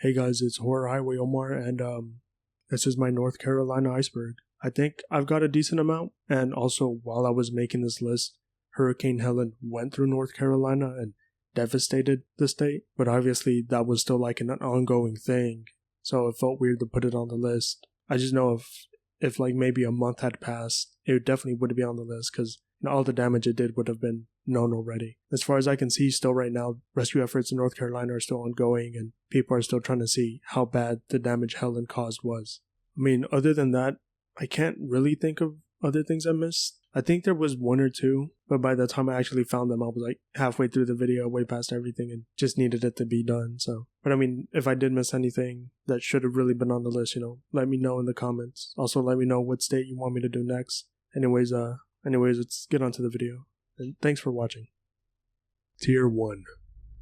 Hey guys, it's Horror Highway Omar, and this is my North Carolina iceberg. I think I've got a decent amount, and also while I was making this list, Hurricane Helen went through North Carolina and devastated the state, but obviously that was still like an ongoing thing, so it felt weird to put it on the list. I just know if like maybe a month had passed, it definitely would be on the list, because all the damage it did would have been known already. As far as I can see, still right now, rescue efforts in North Carolina are still ongoing, and people are still trying to see how bad the damage Helen caused was. I mean, other than that, I can't really think of other things I missed. I think there was one or two, but by the time I actually found them, I was like halfway through the video, way past everything, and just needed it to be done. But I mean, if I did miss anything that should have really been on the list, let me know in the comments. Also, let me know what state you want me to do next. Anyways, let's get on to the video. And thanks for watching. Tier 1.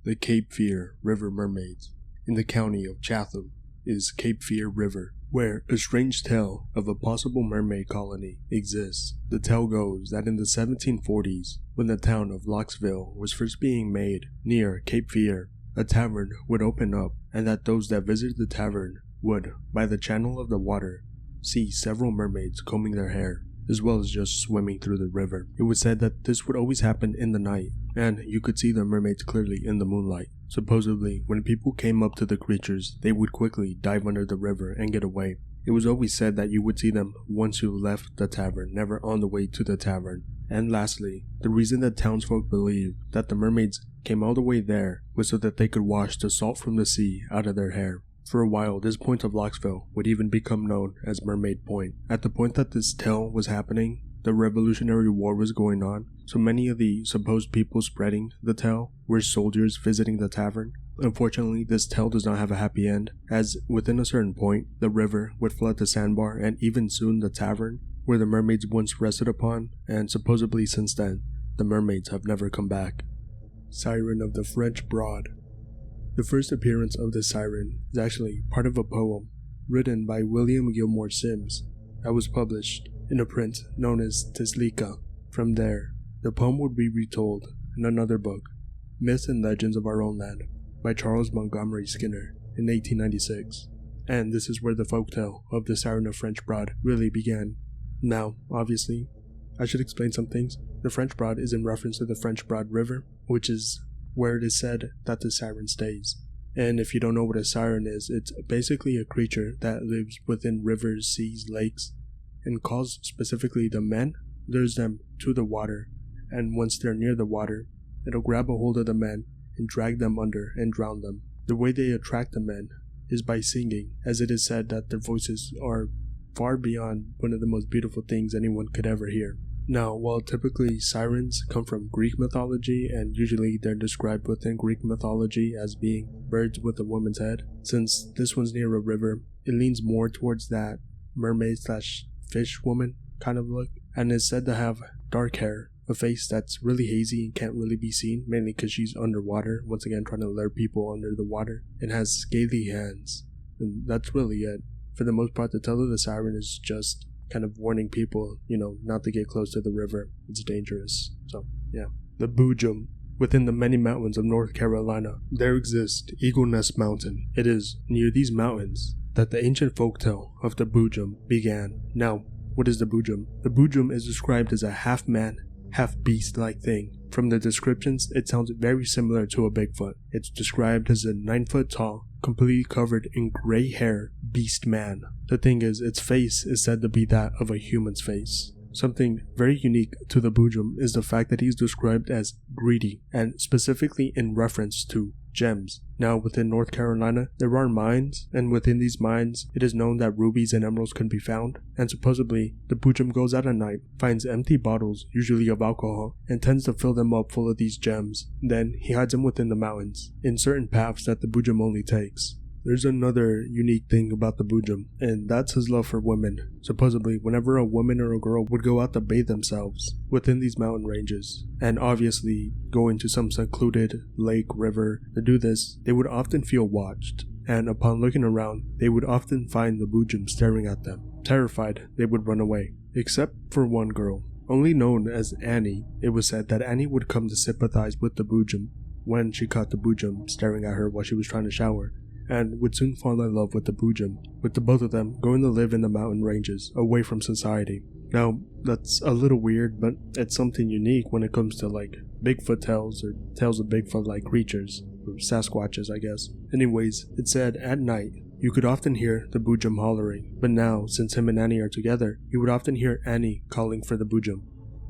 The Cape Fear River Mermaids. In the county of Chatham is Cape Fear River, where a strange tale of a possible mermaid colony exists. The tale goes that in the 1740s, when the town of Locksville was first being made near Cape Fear, a tavern would open up, and that those that visited the tavern would, by the channel of the water, see several mermaids combing their hair, as well as just swimming through the river. It was said that this would always happen in the night, and you could see the mermaids clearly in the moonlight. Supposedly, when people came up to the creatures, they would quickly dive under the river and get away. It was always said that you would see them once you left the tavern, never on the way to the tavern. And lastly, the reason that townsfolk believed that the mermaids came all the way there was so that they could wash the salt from the sea out of their hair. For a while, this point of Locksville would even become known as Mermaid Point. At the point that this tale was happening, the Revolutionary War was going on, so many of the supposed people spreading the tale were soldiers visiting the tavern. Unfortunately, this tale does not have a happy end, as within a certain point, the river would flood the sandbar and even soon the tavern, where the mermaids once rested upon, and supposedly since then, the mermaids have never come back. Siren of the French Broad. The first appearance of the siren is actually part of a poem written by William Gilmore Simms that was published in a print known as Teslika. From there, the poem would be retold in another book, Myths and Legends of Our Own Land, by Charles Montgomery Skinner in 1896. And this is where the folktale of the Siren of French Broad really began. Now, obviously, I should explain some things. The French Broad is in reference to the French Broad River, which is where it is said that the siren stays. And if you don't know what a siren is, it's basically a creature that lives within rivers, seas, lakes, and calls specifically the men, lures them to the water, and once they're near the water, it'll grab a hold of the men and drag them under and drown them. The way they attract the men is by singing, as it is said that their voices are far beyond one of the most beautiful things anyone could ever hear. Now, while typically sirens come from Greek mythology, and usually they're described within Greek mythology as being birds with a woman's head, since this one's near a river, it leans more towards that mermaid/fish woman kind of look, and is said to have dark hair, a face that's really hazy and can't really be seen, mainly because she's underwater, once again trying to lure people under the water, and has scaly hands. And that's really it. For the most part, the tale of the siren is just kind of warning people, not to get close to the river. It's dangerous. So, yeah. The Boojum. Within the many mountains of North Carolina, there exists Eagle Nest Mountain. It is near these mountains that the ancient folktale of the Boojum began. Now, what is the Boojum? The Boojum is described as a half-man, half-beast-like thing. From the descriptions, it sounds very similar to a Bigfoot. It's described as a 9-foot-tall, completely covered in gray hair beast man. The thing is, its face is said to be that of a human's face. Something very unique to the Boojum is the fact that he's described as greedy, and specifically in reference to gems. Now, within North Carolina, there are mines, and within these mines, it is known that rubies and emeralds can be found, and supposedly, the Boojum goes out at night, finds empty bottles, usually of alcohol, and tends to fill them up full of these gems. Then, he hides them within the mountains, in certain paths that the Boojum only takes. There's another unique thing about the Boojum, and that's his love for women. Supposedly, whenever a woman or a girl would go out to bathe themselves within these mountain ranges, and obviously go into some secluded lake, river, to do this, they would often feel watched, and upon looking around, they would often find the Boojum staring at them. Terrified, they would run away, except for one girl. Only known as Annie, it was said that Annie would come to sympathize with the Boojum when she caught the Boojum staring at her while she was trying to shower. and would soon fall in love with the Boojum, with the both of them going to live in the mountain ranges away from society. Now, that's a little weird, but it's something unique when it comes to like Bigfoot tales or tales of Bigfoot-like creatures, or Sasquatches, I guess. Anyways, it said at night, you could often hear the Boojum hollering, but now, since him and Annie are together, you would often hear Annie calling for the Boojum,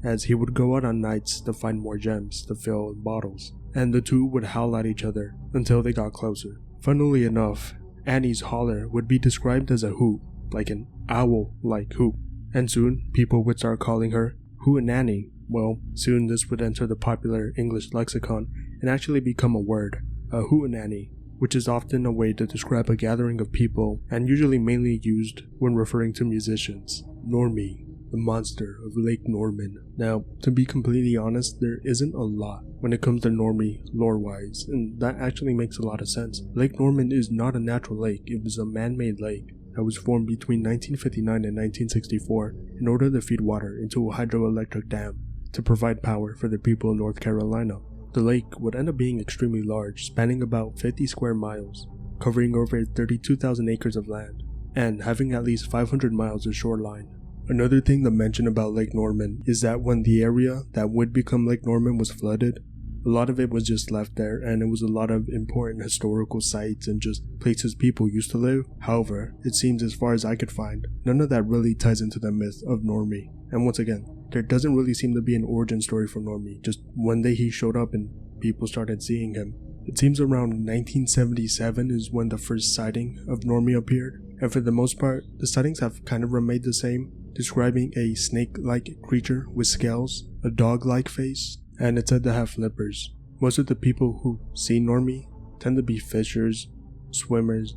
as he would go out on nights to find more gems to fill in bottles, and the two would howl at each other until they got closer. Funnily enough, Annie's holler would be described as a hoot, like an owl-like hoot, and soon people would start calling her Hootenanny. Well, soon this would enter the popular English lexicon and actually become a word, a Hootenanny, which is often a way to describe a gathering of people and usually mainly used when referring to musicians. Normie, the monster of Lake Norman. Now, to be completely honest, there isn't a lot when it comes to Normie lore-wise, and that actually makes a lot of sense. Lake Norman is not a natural lake, it was a man-made lake that was formed between 1959 and 1964 in order to feed water into a hydroelectric dam to provide power for the people of North Carolina. The lake would end up being extremely large, spanning about 50 square miles, covering over 32,000 acres of land, and having at least 500 miles of shoreline. Another thing to mention about Lake Norman is that when the area that would become Lake Norman was flooded, a lot of it was just left there, and it was a lot of important historical sites and just places people used to live. However, it seems as far as I could find, none of that really ties into the myth of Normie. And once again, there doesn't really seem to be an origin story for Normie, just one day he showed up and people started seeing him. It seems around 1977 is when the first sighting of Normie appeared, and for the most part, the sightings have kind of remained the same, describing a snake-like creature with scales, a dog-like face, and it's said to have flippers. Most of the people who see Normie tend to be fishers, swimmers,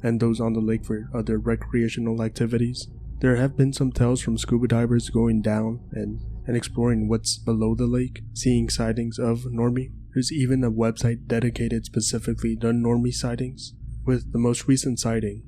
and those on the lake for other recreational activities. There have been some tales from scuba divers going down and exploring what's below the lake, seeing sightings of Normie. There's even a website dedicated specifically to Normie sightings, with the most recent sighting,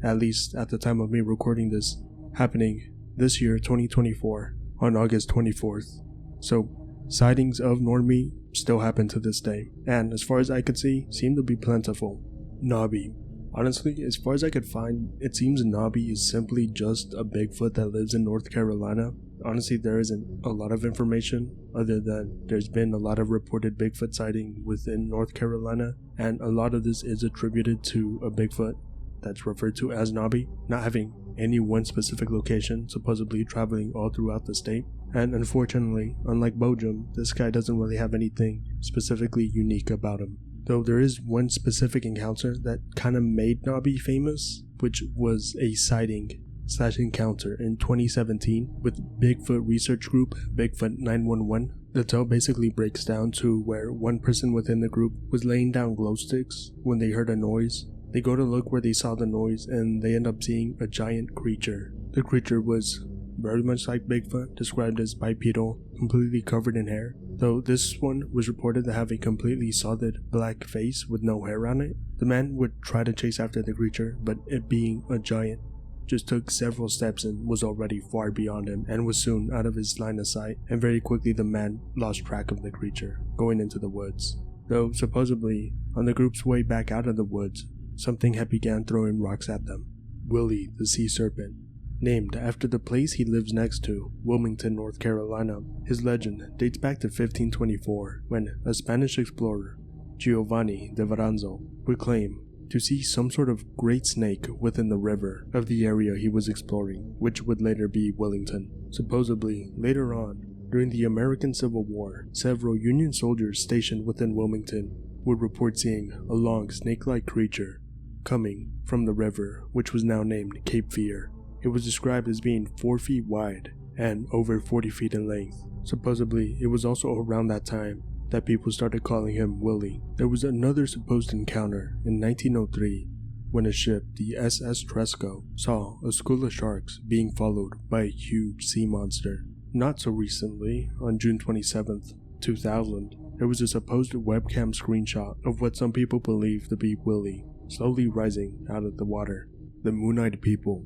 at least at the time of me recording this, happening this year, 2024, on August 24th. So, sightings of Normie still happen to this day, and as far as I could see, seem to be plentiful. Knobby. Honestly, as far as I could find, it seems Knobby is simply just a Bigfoot that lives in North Carolina. Honestly, there isn't a lot of information other than there's been a lot of reported Bigfoot sighting within North Carolina, and a lot of this is attributed to a Bigfoot that's referred to as Knobby, not having any one specific location, supposedly traveling all throughout the state. And unfortunately, unlike Boojum, this guy doesn't really have anything specifically unique about him. Though there is one specific encounter that kind of made Knobby famous, which was a sighting/encounter in 2017 with Bigfoot research group Bigfoot 911. The tale basically breaks down to where one person within the group was laying down glow sticks when they heard a noise. They go to look where they saw the noise and they end up seeing a giant creature. The creature was very much like Bigfoot, described as bipedal, completely covered in hair, though this one was reported to have a completely solid black face with no hair on it. The man would try to chase after the creature, but it being a giant, just took several steps and was already far beyond him and was soon out of his line of sight, and very quickly the man lost track of the creature, going into the woods. Though supposedly, on the group's way back out of the woods, something had began throwing rocks at them. Willie, the sea serpent, named after the place he lives next to, Wilmington, North Carolina. His legend dates back to 1524, when a Spanish explorer, Giovanni de Varanzo, would claim to see some sort of great snake within the river of the area he was exploring, which would later be Wilmington. Supposedly, later on, during the American Civil War, several Union soldiers stationed within Wilmington would report seeing a long snake-like creature coming from the river, which was now named Cape Fear. It was described as being 4 feet wide and over 40 feet in length. Supposedly, it was also around that time that people started calling him Willie. There was another supposed encounter in 1903 when a ship, the SS Tresco, saw a school of sharks being followed by a huge sea monster. Not so recently, on June 27th, 2000, there was a supposed webcam screenshot of what some people believe to be Willie slowly rising out of the water. The Moon-Eyed People.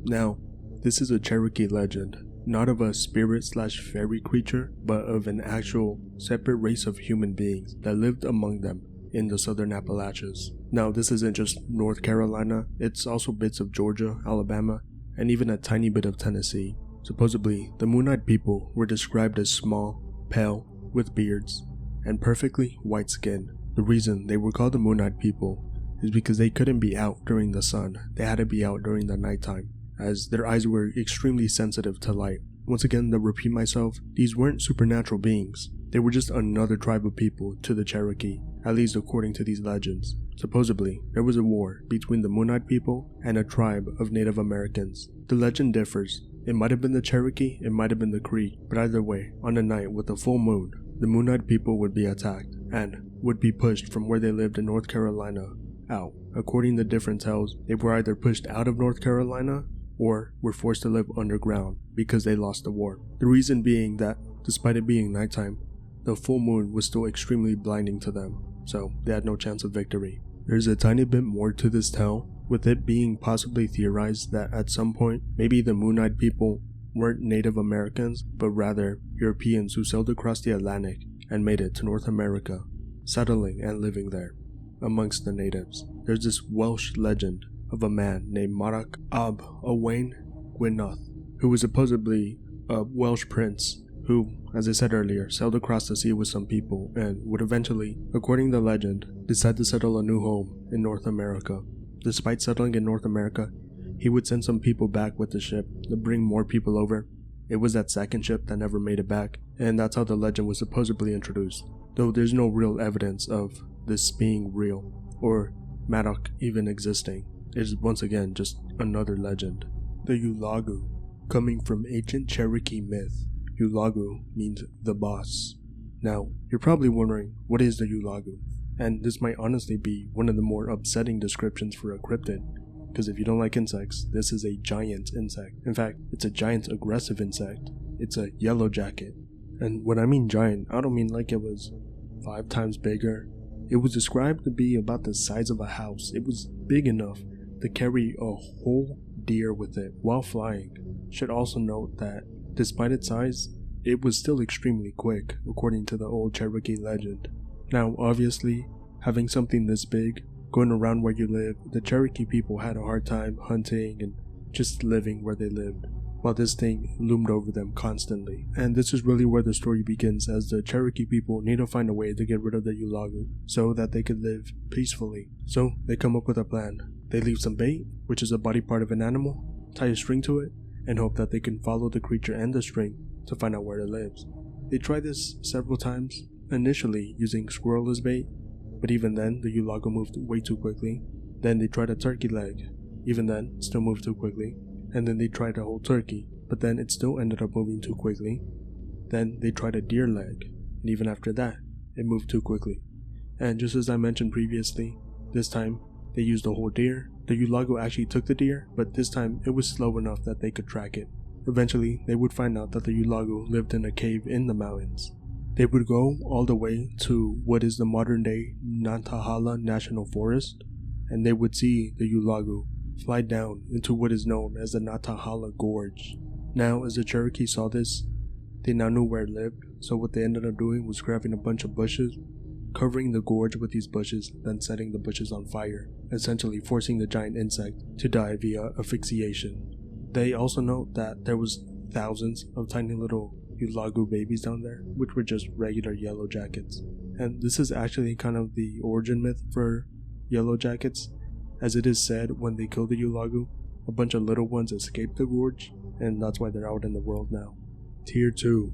Now, this is a Cherokee legend, not of a spirit/fairy creature, but of an actual separate race of human beings that lived among them in the southern Appalachians. Now, this isn't just North Carolina, it's also bits of Georgia, Alabama, and even a tiny bit of Tennessee. Supposedly, the Moon-Eyed people were described as small, pale, with beards, and perfectly white skin. The reason they were called the Moon-Eyed people is because they couldn't be out during the sun, they had to be out during the nighttime, as their eyes were extremely sensitive to light. Once again, to repeat myself, these weren't supernatural beings. They were just another tribe of people to the Cherokee, at least according to these legends. Supposedly, there was a war between the Moon-Eyed people and a tribe of Native Americans. The legend differs. It might have been the Cherokee, it might have been the Cree, but either way, on a night with a full moon, the Moon-Eyed people would be attacked and would be pushed from where they lived in North Carolina out. According to different tales, they were either pushed out of North Carolina or were forced to live underground because they lost the war. The reason being that, despite it being nighttime, the full moon was still extremely blinding to them, so they had no chance of victory. There's a tiny bit more to this tale, with it being possibly theorized that at some point, maybe the Moon-Eyed people weren't Native Americans, but rather Europeans who sailed across the Atlantic and made it to North America, settling and living there. Amongst the natives, there's this Welsh legend of a man named Maco Light, who was supposedly a Welsh prince who, as I said earlier, sailed across the sea with some people and would eventually, according to legend, decide to settle a new home in North America. Despite settling in North America, he would send some people back with the ship to bring more people over. It was that second ship that never made it back, and that's how the legend was supposedly introduced, though there's no real evidence of this being real, or Madoc even existing. It is once again just another legend. The Ulagu. Coming from ancient Cherokee myth, Ulagu means the boss. Now, you're probably wondering, what is the Ulagu? And this might honestly be one of the more upsetting descriptions for a cryptid, because if you don't like insects, this is a giant insect. In fact, it's a giant aggressive insect. It's a yellow jacket. And when I mean giant, I don't mean like it was 5 times bigger. It was described to be about the size of a house. It was big enough to carry a whole deer with it while flying. Should also note that despite its size, it was still extremely quick, according to the old Cherokee legend. Now, obviously, having something this big going around where you live, the Cherokee people had a hard time hunting and just living where they lived, while this thing loomed over them constantly. And this is really where the story begins, as the Cherokee people need to find a way to get rid of the Ulagu so that they could live peacefully. So they come up with a plan. They leave some bait, which is a body part of an animal, tie a string to it, and hope that they can follow the creature and the string to find out where it lives. They try this several times, initially using squirrel as bait, but even then the Ulagu moved way too quickly. Then they tried a turkey leg, even then still moved too quickly. And then they tried a whole turkey, but then it still ended up moving too quickly. Then they tried a deer leg, and even after that, it moved too quickly. And just as I mentioned previously, this time they used a whole deer. The Ulagu actually took the deer, but this time it was slow enough that they could track it. Eventually, they would find out that the Ulagu lived in a cave in the mountains. They would go all the way to what is the modern-day Nantahala National Forest, and they would see the Ulagu fly down into what is known as the Nantahala Gorge. Now, as the Cherokee saw this, they now knew where it lived, so what they ended up doing was grabbing a bunch of bushes, covering the gorge with these bushes, then setting the bushes on fire, essentially forcing the giant insect to die via asphyxiation. They also note that there was thousands of tiny little Ulagu babies down there, which were just regular yellow jackets. And this is actually kind of the origin myth for yellow jackets, as it is said when they killed the Ulagu, a bunch of little ones escaped the gorge, and that's why they're out in the world now. Tier 2.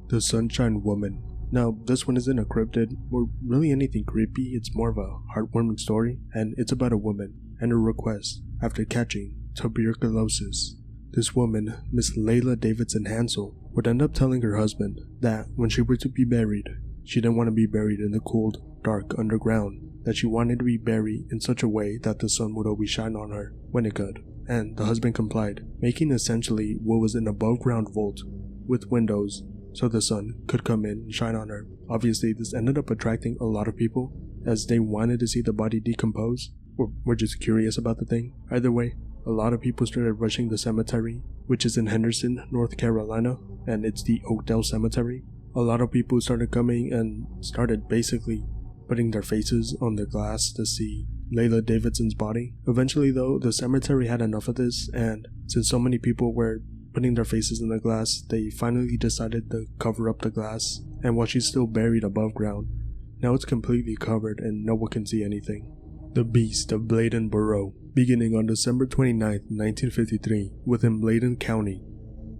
The Sunshine Woman. Now, this one isn't a cryptid or really anything creepy, it's more of a heartwarming story, and it's about a woman and her request after catching tuberculosis. This woman, Miss Layla Davidson Hansel, would end up telling her husband that when she were to be buried, she didn't want to be buried in the cold, dark underground, that she wanted to be buried in such a way that the sun would always shine on her when it could. And the husband complied, making essentially what was an above-ground vault with windows so the sun could come in and shine on her. Obviously, this ended up attracting a lot of people, as they wanted to see the body decompose, or were just curious about the thing. Either way, a lot of people started rushing the cemetery, which is in Henderson, North Carolina, and it's the Oakdale Cemetery. A lot of people started coming and started basically putting their faces on the glass to see Layla Davidson's body. Eventually though, the cemetery had enough of this, and since so many people were putting their faces in the glass, they finally decided to cover up the glass, and while she's still buried above ground, now it's completely covered and no one can see anything. The Beast of Bladenboro, beginning on December 29, 1953, within Bladen County,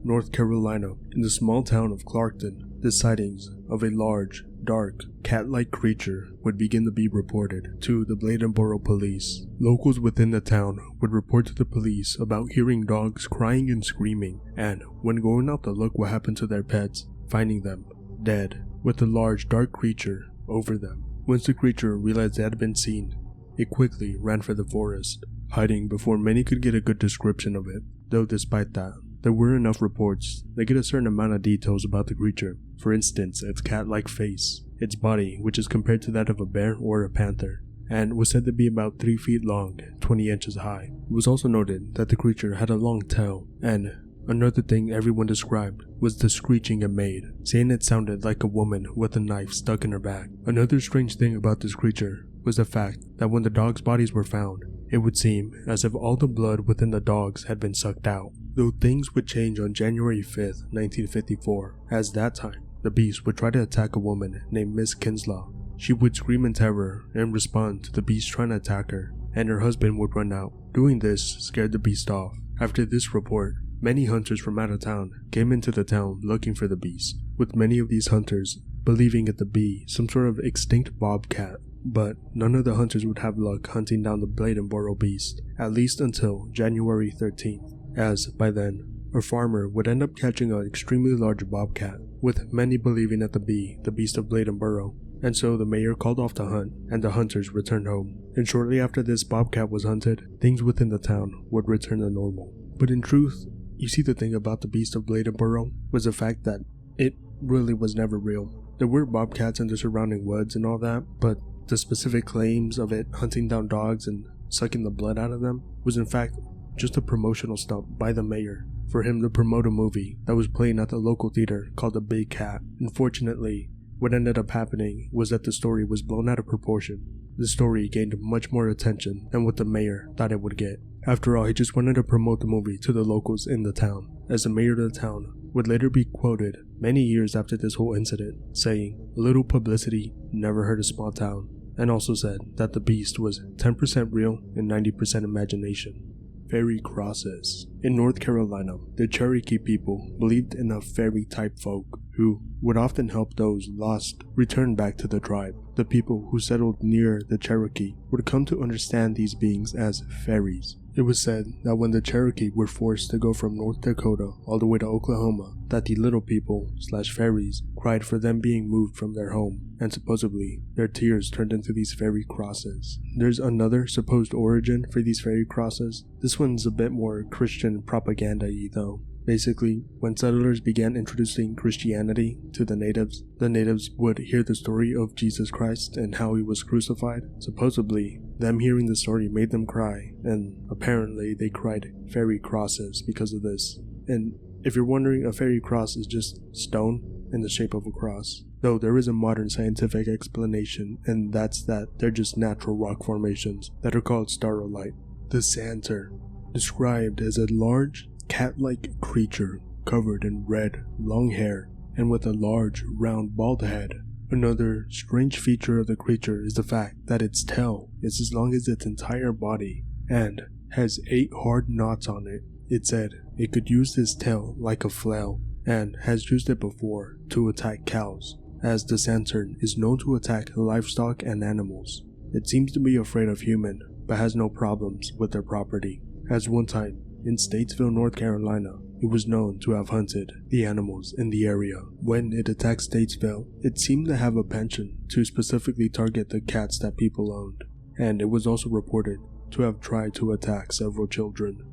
North Carolina, in the small town of Clarkton, the sightings of a large, dark, cat-like creature would begin to be reported to the Bladenboro police. Locals within the town would report to the police about hearing dogs crying and screaming, and when going out to look what happened to their pets, finding them dead, with a large, dark creature over them. Once the creature realized it had been seen, it quickly ran for the forest, hiding before many could get a good description of it. Though despite that, there were enough reports that get a certain amount of details about the creature. For instance, its cat-like face, its body, which is compared to that of a bear or a panther, and was said to be about 3 feet long, 20 inches high. It was also noted that the creature had a long tail, and another thing everyone described was the screeching it made, saying it sounded like a woman with a knife stuck in her back. Another strange thing about this creature was the fact that when the dogs' bodies were found, it would seem as if all the blood within the dogs had been sucked out. Though things would change on January 5th, 1954, as that time, the beast would try to attack a woman named Miss Kinslaw. She would scream in terror and respond to the beast trying to attack her, and her husband would run out. Doing this scared the beast off. After this report, many hunters from out of town came into the town looking for the beast, with many of these hunters believing it to be some sort of extinct bobcat. But none of the hunters would have luck hunting down the Bladenboro beast, at least until January 13th, as by then, a farmer would end up catching an extremely large bobcat, with many believing it to be the beast of Bladenboro, and so the mayor called off the hunt, and the hunters returned home. And shortly after this bobcat was hunted, things within the town would return to normal. But in truth, you see, the thing about the beast of Bladenboro was the fact that it really was never real. There were bobcats in the surrounding woods and all that, but the specific claims of it hunting down dogs and sucking the blood out of them was in fact just a promotional stunt by the mayor for him to promote a movie that was playing at the local theater called The Big Cat. Unfortunately, what ended up happening was that the story was blown out of proportion. The story gained much more attention than what the mayor thought it would get. After all, he just wanted to promote the movie to the locals in the town, as the mayor of the town would later be quoted many years after this whole incident, saying, "A little publicity never hurt a small town," and also said that the beast was 10% real and 90% imagination. Fairy crosses. In North Carolina, the Cherokee people believed in a fairy-type folk who would often help those lost return back to the tribe. The people who settled near the Cherokee would come to understand these beings as fairies. It was said that when the Cherokee were forced to go from North Dakota all the way to Oklahoma, that the little people / fairies cried for them being moved from their home, and supposedly their tears turned into these fairy crosses. There's another supposed origin for these fairy crosses. This one's a bit more Christian propaganda-y though. Basically, when settlers began introducing Christianity to the natives would hear the story of Jesus Christ and how he was crucified. Supposedly, them hearing the story made them cry, and apparently they cried fairy crosses because of this. And if you're wondering, a fairy cross is just stone in the shape of a cross. Though there is a modern scientific explanation, and that's that they're just natural rock formations that are called starolite. The Santer, described as a large, cat-like creature covered in red, long hair and with a large, round, bald head. Another strange feature of the creature is the fact that its tail is as long as its entire body and has 8 hard knots on it. It said it could use this tail like a flail and has used it before to attack cows, as the Santer is known to attack livestock and animals. It seems to be afraid of human, but has no problems with their property, as one time in Statesville, North Carolina, it was known to have hunted the animals in the area. When it attacked Statesville, it seemed to have a penchant to specifically target the cats that people owned, and it was also reported to have tried to attack several children.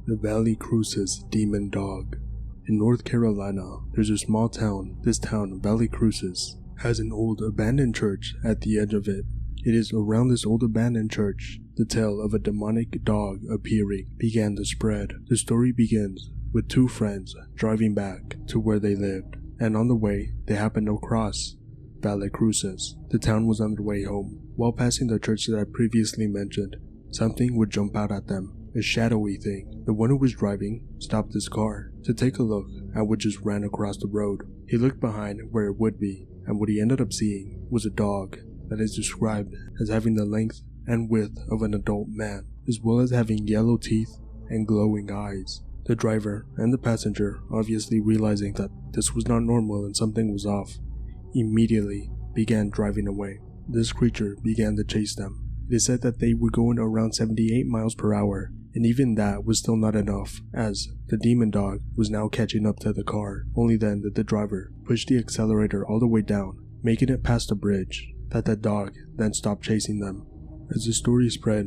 The Valle Cruis's demon dog. In North Carolina, there's a small town. This town, Valle Cruis, has an old abandoned church at the edge of it. It is around this old abandoned church the tale of a demonic dog appearing began to spread. The story begins with 2 friends driving back to where they lived, and on the way they happened across Valle cruises. The town was on their way home. While passing the church that I previously mentioned, something would jump out at them, a shadowy thing. The one who was driving stopped his car to take a look at what just ran across the road. He looked behind where it would be, and what he ended up seeing was a dog that is described as having the length and width of an adult man, as well as having yellow teeth and glowing eyes. The driver and the passenger, obviously realizing that this was not normal and something was off, immediately began driving away. This creature began to chase them. It is said that they were going around 78 miles per hour, and even that was still not enough, as the demon dog was now catching up to the car. Only then did the driver push the accelerator all the way down, making it past the bridge, that the dog then stopped chasing them. As the story spread,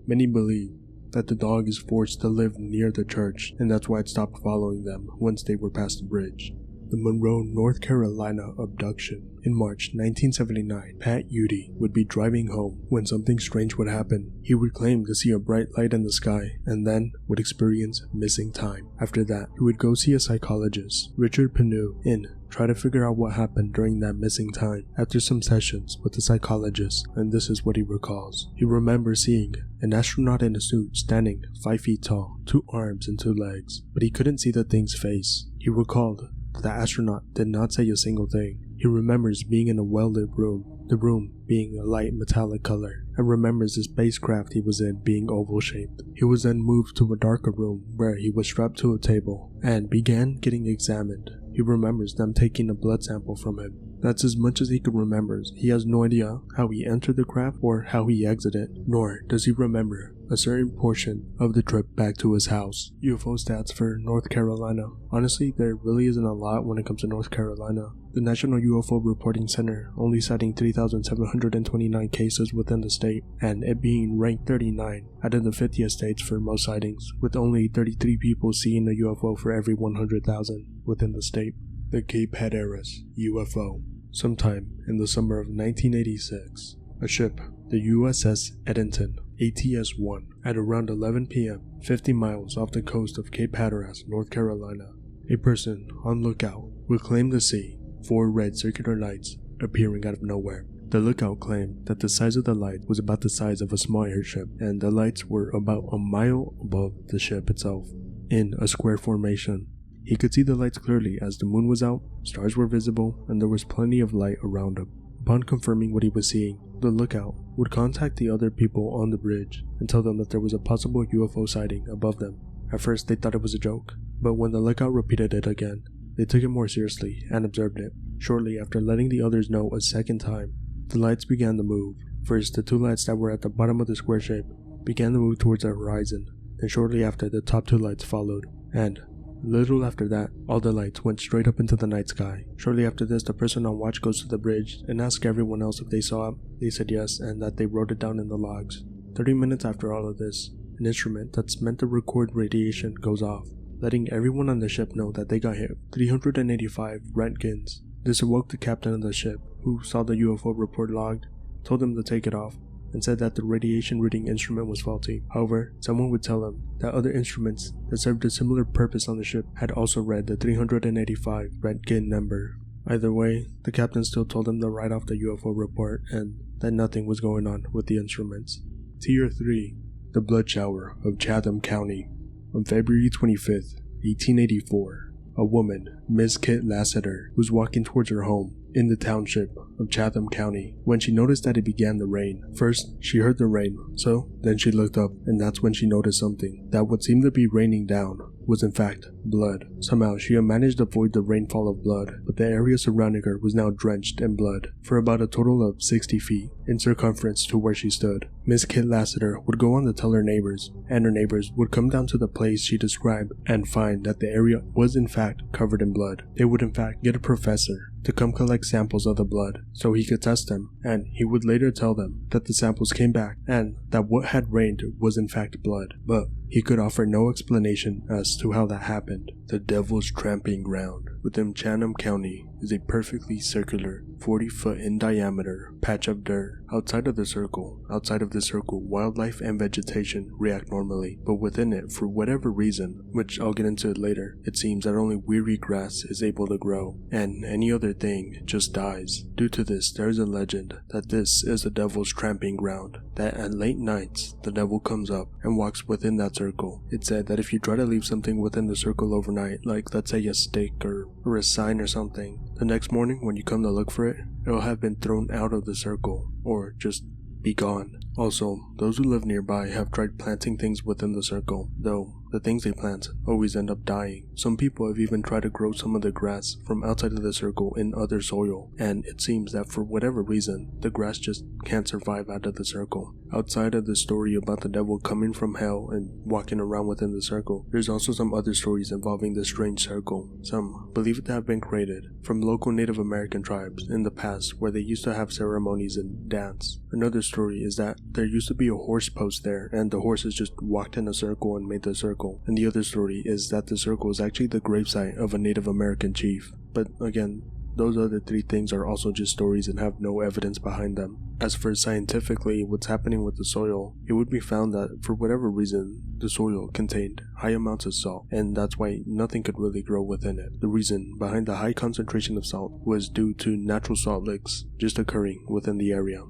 many believe that the dog is forced to live near the church, and that's why it stopped following them once they were past the bridge. The Monroe, North Carolina abduction. In March 1979, Pat Udy would be driving home when something strange would happen. He would claim to see a bright light in the sky and then would experience missing time. After that, he would go see a psychologist, Richard Penu, and try to figure out what happened during that missing time. After some sessions with the psychologist, and this is what he recalls. He remembers seeing an astronaut in a suit standing 5 feet tall, 2 arms and 2 legs, but he couldn't see the thing's face. He recalled that the astronaut did not say a single thing. He remembers being in a well-lit room, the room being a light metallic color, and remembers the spacecraft he was in being oval-shaped. He was then moved to a darker room where he was strapped to a table and began getting examined. He remembers them taking a blood sample from him. That's as much as he could remember. He has no idea how he entered the craft or how he exited, nor does he remember a certain portion of the trip back to his house. UFO stats for North Carolina. Honestly, there really isn't a lot when it comes to North Carolina. The National UFO Reporting Center only citing 3,729 cases within the state, and it being ranked 39 out of the 50th states for most sightings, with only 33 people seeing a UFO for every 100,000 within the state. The Cape Hatteras UFO. Sometime in the summer of 1986, a ship, the USS Edenton, ATS-1, at around 11 p.m., 50 miles off the coast of Cape Hatteras, North Carolina, a person on lookout would claim to see 4 red circular lights appearing out of nowhere. The lookout claimed that the size of the light was about the size of a small airship, and the lights were about a mile above the ship itself, in a square formation. He could see the lights clearly as the moon was out, stars were visible, and there was plenty of light around him. Upon confirming what he was seeing, the lookout would contact the other people on the bridge and tell them that there was a possible UFO sighting above them. At first they thought it was a joke, but when the lookout repeated it again, they took it more seriously and observed it. Shortly after letting the others know a second time, the lights began to move. First, the 2 lights that were at the bottom of the square shape began to move towards the horizon, and shortly after the top 2 lights followed, and little after that, all the lights went straight up into the night sky. Shortly after this, the person on watch goes to the bridge and asks everyone else if they saw it. They said yes, and that they wrote it down in the logs. 30 minutes after all of this, an instrument that's meant to record radiation goes off, letting everyone on the ship know that they got hit 385 Roentgens. This awoke the captain of the ship, who saw the UFO report logged, told him to take it off, and said that the radiation reading instrument was faulty. However, someone would tell him that other instruments that served a similar purpose on the ship had also read the 385 Roentgen number. Either way, the captain still told him to write off the UFO report and that nothing was going on with the instruments. Tier 3. The Blood Shower of Chatham County. On February 25th, 1884, a woman, Miss Kit Lassiter, was walking towards her home in the township of Chatham County when she noticed that it began to rain. First, she heard the rain, so then she looked up, and that's when she noticed something. That what seemed to be raining down was in fact blood. Somehow she had managed to avoid the rainfall of blood, but the area surrounding her was now drenched in blood for about a total of 60 feet in circumference to where she stood. Miss Kit Lassiter would go on to tell her neighbors, and her neighbors would come down to the place she described and find that the area was in fact covered in blood. They would in fact get a professor to come collect samples of the blood so he could test them, and he would later tell them that the samples came back and that what had rained was in fact blood, but he could offer no explanation as to how that happened. The Devil's Tramping Ground. Within Chatham County, is a perfectly circular, 40-foot in diameter patch of dirt. Outside of the circle, wildlife and vegetation react normally, but within it, for whatever reason, which I'll get into it later, it seems that only weary grass is able to grow, and any other thing just dies. Due to this, there is a legend that this is the devil's tramping ground, that at late nights, the devil comes up and walks within that circle. It's said that if you try to leave something within the circle overnight, like let's say a stick or a sign or something, the next morning when you come to look for it, it'll have been thrown out of the circle, or just be gone. Also, those who live nearby have tried planting things within the circle, though the things they plant always end up dying. Some people have even tried to grow some of the grass from outside of the circle in other soil, and it seems that for whatever reason, the grass just can't survive out of the circle. Outside of the story about the devil coming from hell and walking around within the circle, there's also some other stories involving this strange circle. Some believe it to have been created from local Native American tribes in the past where they used to have ceremonies and dance. Another story is that there used to be a horse post there and the horses just walked in a circle and made the circle. And the other story is that the circle is actually the gravesite of a Native American chief. But again, those other three things are also just stories and have no evidence behind them. As for scientifically what's happening with the soil, it would be found that for whatever reason, the soil contained high amounts of salt, and that's why nothing could really grow within it. The reason behind the high concentration of salt was due to natural salt licks just occurring within the area.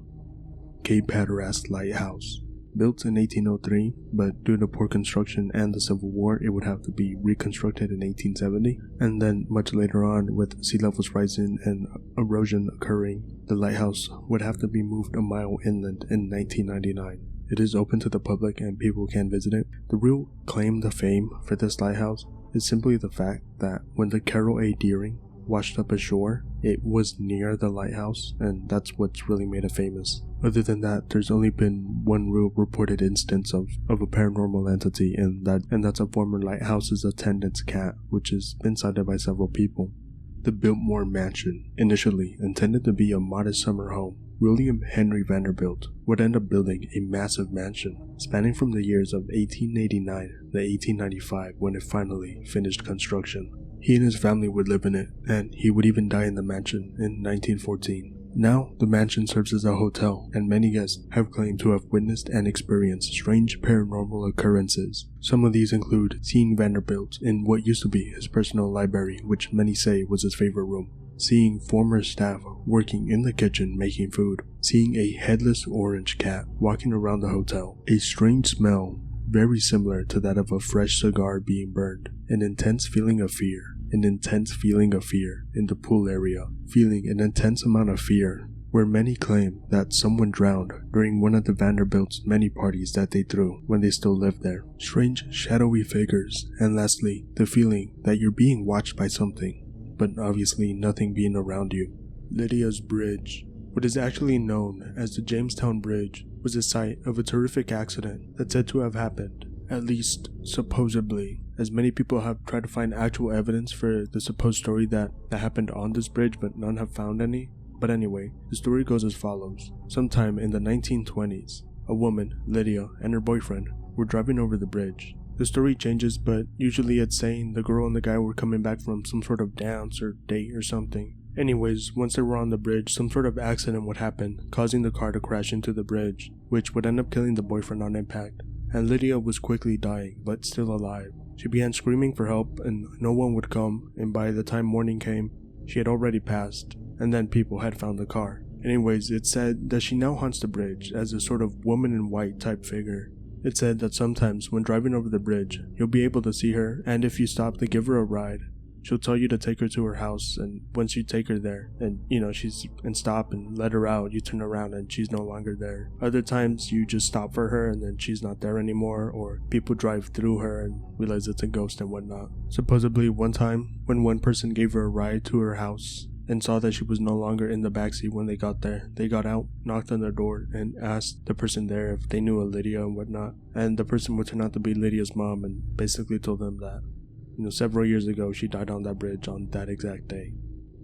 Cape Hatteras Lighthouse. Built in 1803, but due to poor construction and the Civil War, it would have to be reconstructed in 1870. And then much later on, with sea levels rising and erosion occurring, the lighthouse would have to be moved a mile inland in 1999. It is open to the public and people can visit it. The real claim to fame for this lighthouse is simply the fact that when the Carroll A. Deering washed up ashore, it was near the lighthouse, and that's what's really made it famous. Other than that, there's only been one real reported instance of a paranormal entity, and that's a former lighthouse's attendant's cat, which has been cited by several people. The Biltmore Mansion, initially intended to be a modest summer home, William Henry Vanderbilt would end up building a massive mansion, spanning from the years of 1889 to 1895 when it finally finished construction. He and his family would live in it, and he would even die in the mansion in 1914. Now, the mansion serves as a hotel, and many guests have claimed to have witnessed and experienced strange paranormal occurrences. Some of these include seeing Vanderbilt in what used to be his personal library, which many say was his favorite room, seeing former staff working in the kitchen making food, seeing a headless orange cat walking around the hotel, a strange smell very similar to that of a fresh cigar being burned, an intense feeling of fear in the pool area, feeling an intense amount of fear, where many claim that someone drowned during one of the Vanderbilt's many parties that they threw when they still lived there, strange shadowy figures, and lastly, the feeling that you're being watched by something, but obviously nothing being around you. Lydia's Bridge, what is actually known as the Jamestown Bridge, was the site of a terrific accident that's said to have happened, at least supposedly, as many people have tried to find actual evidence for the supposed story that happened on this bridge, but none have found any. But anyway, the story goes as follows. Sometime in the 1920s, a woman, Lydia, and her boyfriend were driving over the bridge. The story changes, but usually it's saying the girl and the guy were coming back from some sort of dance or date or something. Anyways, once they were on the bridge, some sort of accident would happen, causing the car to crash into the bridge, which would end up killing the boyfriend on impact. And Lydia was quickly dying, but still alive. She began screaming for help, and no one would come, and by the time morning came, she had already passed, and then people had found the car. Anyways, it said that she now haunts the bridge as a sort of woman in white type figure. It said that sometimes when driving over the bridge, you'll be able to see her, and if you stop to give her a ride, she'll tell you to take her to her house, and once you take her there, and stop and let her out, you turn around and she's no longer there. Other times you just stop for her and then she's not there anymore, or people drive through her and realize it's a ghost and whatnot. Supposedly one time, when one person gave her a ride to her house and saw that she was no longer in the backseat when they got there, they got out, knocked on their door, and asked the person there if they knew a Lydia and whatnot, and the person would turn out to be Lydia's mom and basically told them that several years ago, she died on that bridge on that exact day.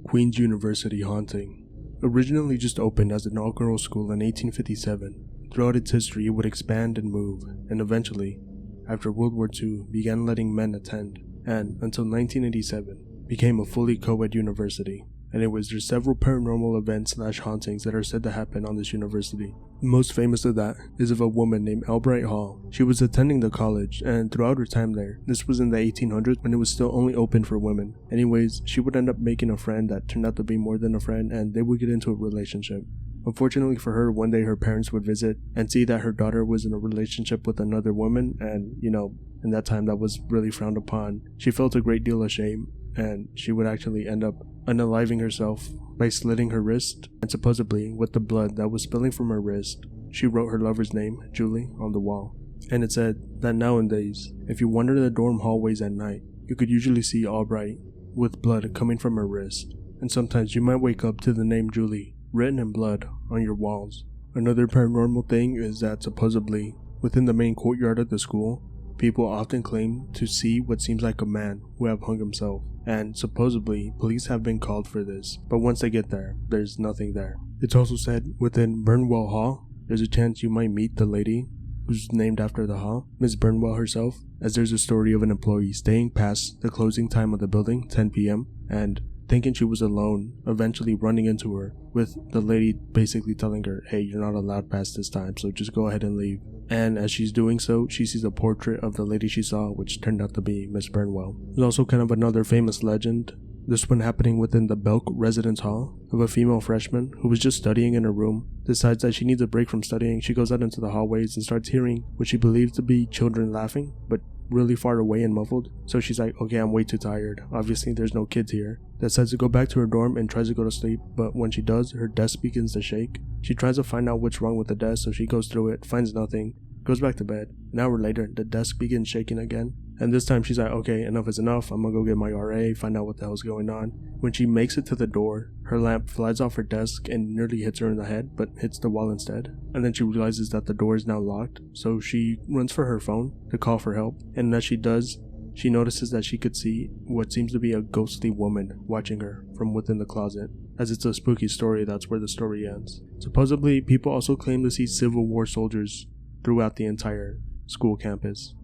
Queen's University Haunting. Originally just opened as an all-girls school in 1857, throughout its history it would expand and move, and eventually, after World War II, began letting men attend, and until 1987, became a fully co-ed university. Anyways, there's several paranormal events / hauntings that are said to happen on this university. The most famous of that is of a woman named Albright Hall. She was attending the college, and throughout her time there, this was in the 1800s when it was still only open for women. Anyways, she would end up making a friend that turned out to be more than a friend, and they would get into a relationship. Unfortunately for her, one day her parents would visit and see that her daughter was in a relationship with another woman, and in that time that was really frowned upon. She felt a great deal of shame, and she would actually end up unaliving herself by slitting her wrist, and supposedly with the blood that was spilling from her wrist, she wrote her lover's name, Julie, on the wall. And it said that nowadays, if you wander the dorm hallways at night, you could usually see Albright with blood coming from her wrist, and sometimes you might wake up to the name Julie written in blood on your walls. Another paranormal thing is that supposedly, within the main courtyard of the school, people often claim to see what seems like a man who have hung himself, and supposedly police have been called for this, but once they get there, there's nothing there. It's also said within Burnwell Hall, there's a chance you might meet the lady who's named after the hall, Miss Burnwell herself, as there's a story of an employee staying past the closing time of the building, 10 p.m., and thinking she was alone, eventually running into her, with the lady basically telling her, hey, you're not allowed past this time, so just go ahead and leave. And as she's doing so, she sees a portrait of the lady she saw, which turned out to be Miss Burnwell. There's also kind of another famous legend, this one happening within the Belk Residence Hall, of a female freshman who was just studying in her room, decides that she needs a break from studying. She goes out into the hallways and starts hearing what she believes to be children laughing, but really far away and muffled. So she's like, okay, I'm way too tired. Obviously there's no kids here. Decides to go back to her dorm and tries to go to sleep, but when she does, her desk begins to shake. She tries to find out what's wrong with the desk, so she goes through it, finds nothing, goes back to bed. An hour later, the desk begins shaking again, and this time she's like, okay, enough is enough, I'm gonna go get my RA, find out what the hell's going on. When she makes it to the door, her lamp flies off her desk and nearly hits her in the head, but hits the wall instead. And then she realizes that the door is now locked, so she runs for her phone to call for help, and as she does, she notices that she could see what seems to be a ghostly woman watching her from within the closet. As it's a spooky story, that's where the story ends. Supposedly, people also claim to see Civil War soldiers throughout the entire school campus.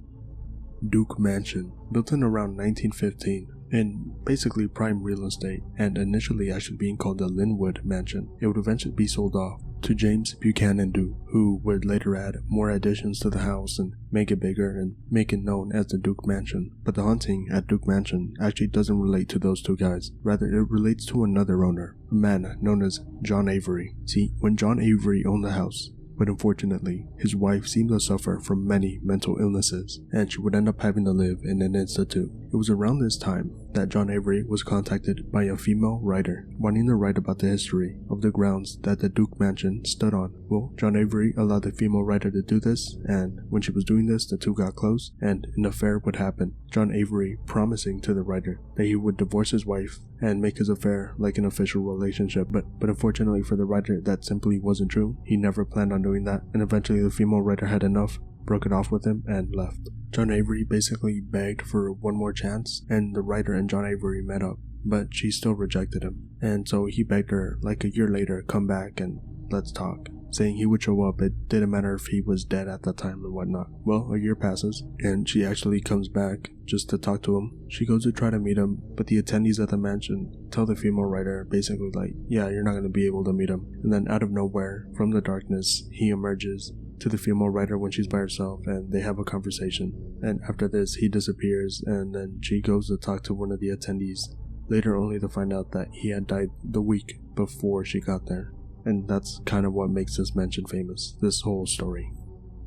Duke Mansion, built in around 1915, in basically prime real estate, and initially actually being called the Linwood Mansion. It would eventually be sold off to James Buchanan Duke, who would later add more additions to the house and make it bigger and make it known as the Duke Mansion. But the haunting at Duke Mansion actually doesn't relate to those two guys. Rather, it relates to another owner, a man known as John Avery. See, when John Avery owned the house, but unfortunately, his wife seemed to suffer from many mental illnesses, and she would end up having to live in an institute. It was around this time that John Avery was contacted by a female writer wanting to write about the history of the grounds that the Duke Mansion stood on. Well, John Avery allowed the female writer to do this, and when she was doing this, the two got close, and an affair would happen. John Avery promising to the writer that he would divorce his wife and make his affair like an official relationship, but unfortunately for the writer, that simply wasn't true. He never planned on doing that, and eventually the female writer had enough, broke it off with him, and left. John Avery basically begged for one more chance, and the writer and John Avery met up, but she still rejected him, and so he begged her, like a year later, come back and let's talk, saying he would show up. It didn't matter if he was dead at the time and whatnot. Well, a year passes, and she actually comes back just to talk to him. She goes to try to meet him, but the attendees at the mansion tell the female writer basically like, yeah, you're not going to be able to meet him. And then out of nowhere, from the darkness, he emerges to the female writer when she's by herself, and they have a conversation. And after this, he disappears, and then she goes to talk to one of the attendees, later only to find out that he had died the week before she got there. And that's kind of what makes this mansion famous, this whole story.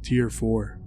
Tier 4.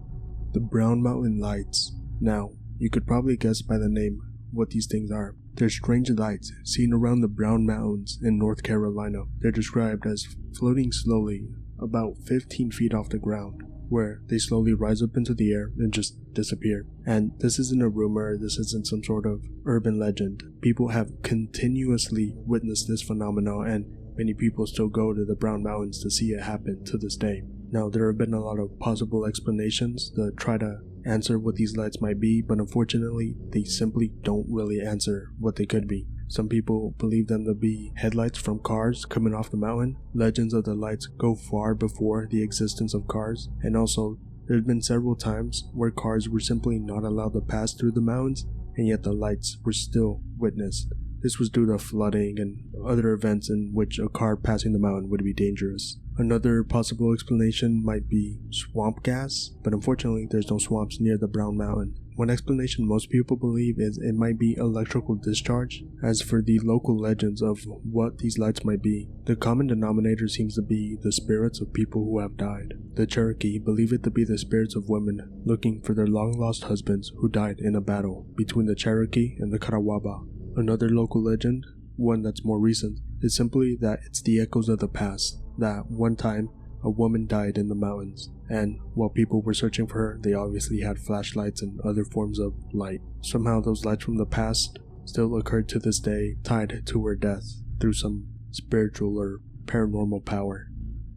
The Brown Mountain Lights. Now, you could probably guess by the name what these things are. They're strange lights seen around the Brown Mountains in North Carolina. They're described as floating slowly about 15 feet off the ground, where they slowly rise up into the air and just disappear. And this isn't a rumor, this isn't some sort of urban legend. People have continuously witnessed this phenomenon, and many people still go to the Brown Mountains to see it happen to this day. Now, there have been a lot of possible explanations to try to answer what these lights might be, but unfortunately, they simply don't really answer what they could be. Some people believe them to be headlights from cars coming off the mountain. Legends of the lights go far before the existence of cars, and also, there have been several times where cars were simply not allowed to pass through the mountains, and yet the lights were still witnessed. This was due to flooding and other events in which a car passing the mountain would be dangerous. Another possible explanation might be swamp gas, but unfortunately there's no swamps near the Brown Mountain. One explanation most people believe is it might be electrical discharge. As for the local legends of what these lights might be, the common denominator seems to be the spirits of people who have died. The Cherokee believe it to be the spirits of women looking for their long-lost husbands who died in a battle between the Cherokee and the Catawba. Another local legend, one that's more recent, is simply that it's the echoes of the past, that one time a woman died in the mountains, and while people were searching for her, they obviously had flashlights and other forms of light. Somehow those lights from the past still occurred to this day, tied to her death through some spiritual or paranormal power.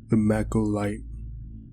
The Maco Light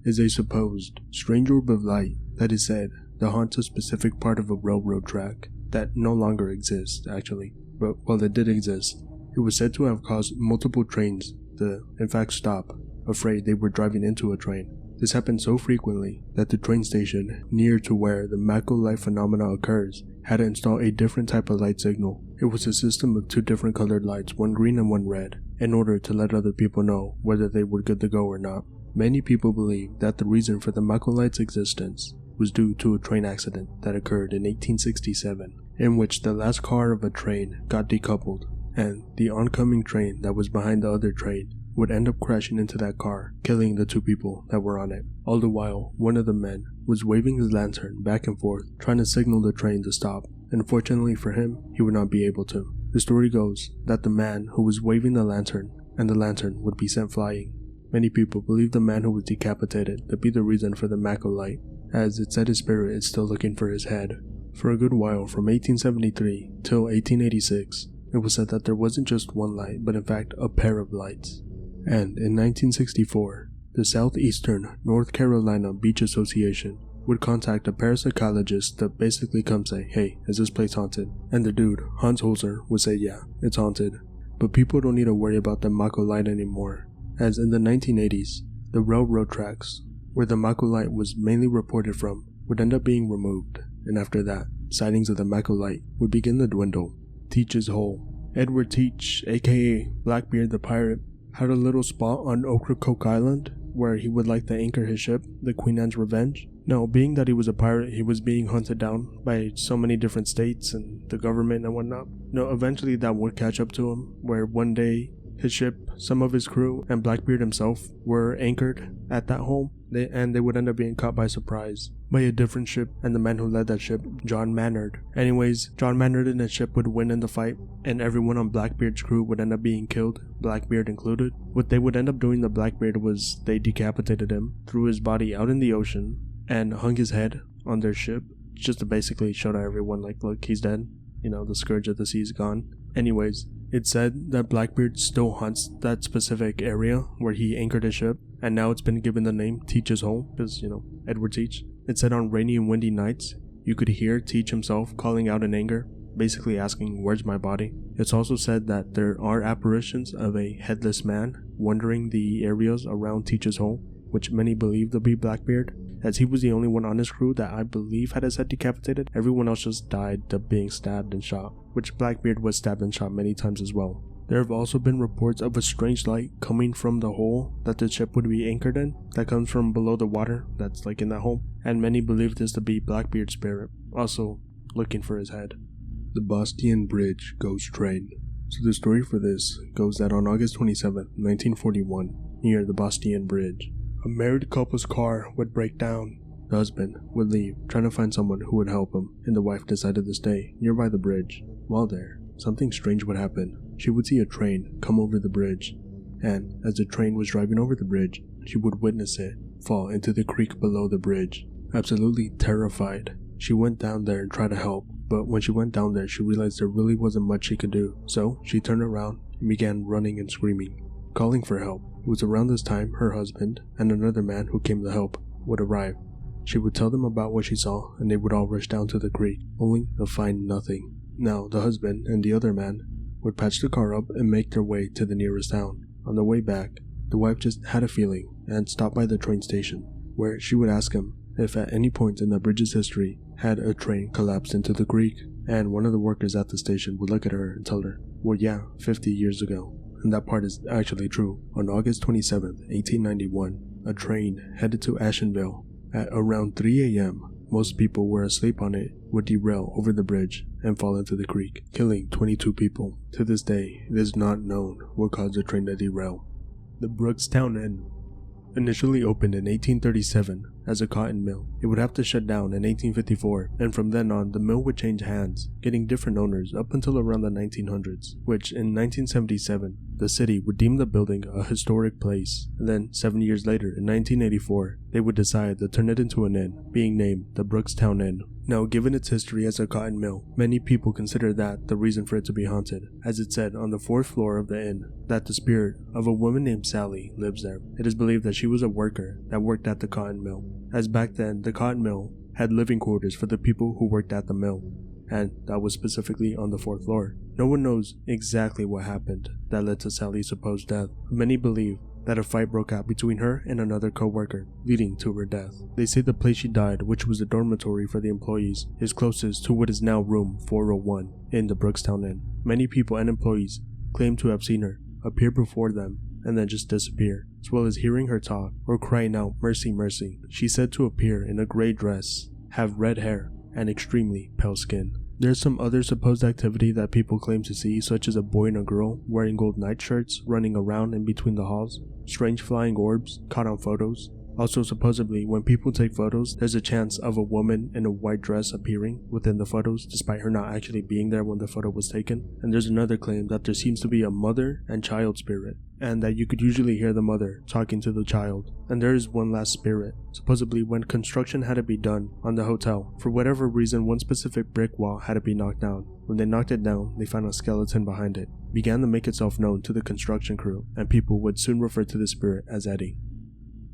is a supposed strange orb of light that is said to haunt a specific part of a railroad track that no longer exists, actually. But while it did exist, it was said to have caused multiple trains to, in fact, stop, afraid they were driving into a train. This happened so frequently that the train station near to where the Maco Light phenomena occurs had to install a different type of light signal. It was a system of two different colored lights, one green and one red, in order to let other people know whether they were good to go or not. Many people believe that the reason for the Maco Light's existence was due to a train accident that occurred in 1867, in which the last car of a train got decoupled, and the oncoming train that was behind the other train would end up crashing into that car, killing the two people that were on it. All the while, one of the men was waving his lantern back and forth, trying to signal the train to stop. Unfortunately for him, he would not be able to. The story goes that the man who was waving the lantern and the lantern would be sent flying. Many people believe the man who was decapitated to be the reason for the Maco Light, as it said his spirit is still looking for his head. For a good while, from 1873 till 1886, it was said that there wasn't just one light, but in fact a pair of lights. And in 1964, the Southeastern North Carolina Beach Association would contact a parapsychologist to basically come say, hey, is this place haunted? And the dude, Hans Holzer, would say, yeah, it's haunted. But people don't need to worry about the Maco Light anymore, as in the 1980s, the railroad tracks, where the Maco Light was mainly reported from, would end up being removed, and after that, sightings of the Maco Light would begin to dwindle. Teach's Hole. Edward Teach, aka Blackbeard the Pirate, had a little spot on Ocracoke Island where he would like to anchor his ship, the Queen Anne's Revenge. Now, being that he was a pirate, he was being hunted down by so many different states and the government and whatnot. No, eventually that would catch up to him, where one day his ship, some of his crew, and Blackbeard himself were anchored at that home, and they would end up being caught by surprise by a different ship and the man who led that ship, John Mannard. Anyways, John Mannard and his ship would win in the fight, and everyone on Blackbeard's crew would end up being killed, Blackbeard included. What they would end up doing to Blackbeard was they decapitated him, threw his body out in the ocean, and hung his head on their ship, just to basically show to everyone, like, look, he's dead. You know, the scourge of the sea is gone. Anyways, it's said that Blackbeard still haunts that specific area where he anchored his ship, and now it's been given the name Teach's Hole, because, you know, Edward Teach. It said on rainy and windy nights, you could hear Teach himself calling out in anger, basically asking, where's my body? It's also said that there are apparitions of a headless man wandering the areas around Teach's Hole, which many believe to be Blackbeard, as he was the only one on his crew that I believe had his head decapitated. Everyone else just died of being stabbed and shot, which Blackbeard was stabbed and shot many times as well. There have also been reports of a strange light coming from the hole that the ship would be anchored in, that comes from below the water that's like in that hole, and many believe this to be Blackbeard's spirit, also looking for his head. The Bostian Bridge Ghost Train. So the story for this goes that on August 27, 1941, near the Bostian Bridge, a married couple's car would break down. The husband would leave, trying to find someone who would help him, and the wife decided to stay nearby the bridge. While there, something strange would happen. She would see a train come over the bridge, and as the train was driving over the bridge, she would witness it fall into the creek below the bridge. Absolutely terrified, she went down there and tried to help, but when she went down there, she realized there really wasn't much she could do, so she turned around and began running and screaming, calling for help. It was around this time her husband and another man who came to help would arrive. She would tell them about what she saw, and they would all rush down to the creek, only to find nothing. Now, the husband and the other man would patch the car up and make their way to the nearest town. On the way back, the wife just had a feeling and stopped by the train station, where she would ask him if at any point in the bridge's history had a train collapsed into the creek, and one of the workers at the station would look at her and tell her, Well, yeah, 50 years ago. And that part is actually true. On August 27th, 1891, a train headed to Ashenville. At around 3 a.m., most people were asleep on it, would derail over the bridge and fall into the creek, killing 22 people. To this day, it is not known what caused the train to derail. The Brookstown Inn. Initially opened in 1837 as a cotton mill, it would have to shut down in 1854, and from then on the mill would change hands, getting different owners up until around the 1900s, which in 1977 the city would deem the building a historic place. And then 7 years later, in 1984, they would decide to turn it into an inn, being named the Brookstown Inn. Now, given its history as a cotton mill, many people consider that the reason for it to be haunted, as it said on the 4th floor of the inn that the spirit of a woman named Sally lives there. It is believed that she was a worker that worked at the cotton mill, as back then the cotton mill had living quarters for the people who worked at the mill, and that was specifically on the 4th floor. No one knows exactly what happened that led to Sally's supposed death. Many believe that a fight broke out between her and another co-worker, leading to her death. They say the place she died, which was a dormitory for the employees, is closest to what is now room 401 in the Brookstown Inn. Many people and employees claim to have seen her appear before them and then just disappear, as well as hearing her talk or crying out "mercy, mercy." She's said to appear in a gray dress, have red hair, and extremely pale skin. There's some other supposed activity that people claim to see, such as a boy and a girl wearing gold nightshirts running around in between the halls, strange flying orbs caught on photos. Also, supposedly, when people take photos, there's a chance of a woman in a white dress appearing within the photos, despite her not actually being there when the photo was taken. And there's another claim that there seems to be a mother and child spirit, and that you could usually hear the mother talking to the child. And there is one last spirit. Supposedly, when construction had to be done on the hotel, for whatever reason, one specific brick wall had to be knocked down. When they knocked it down, they found a skeleton behind it. It began to make itself known to the construction crew, and people would soon refer to the spirit as Eddie.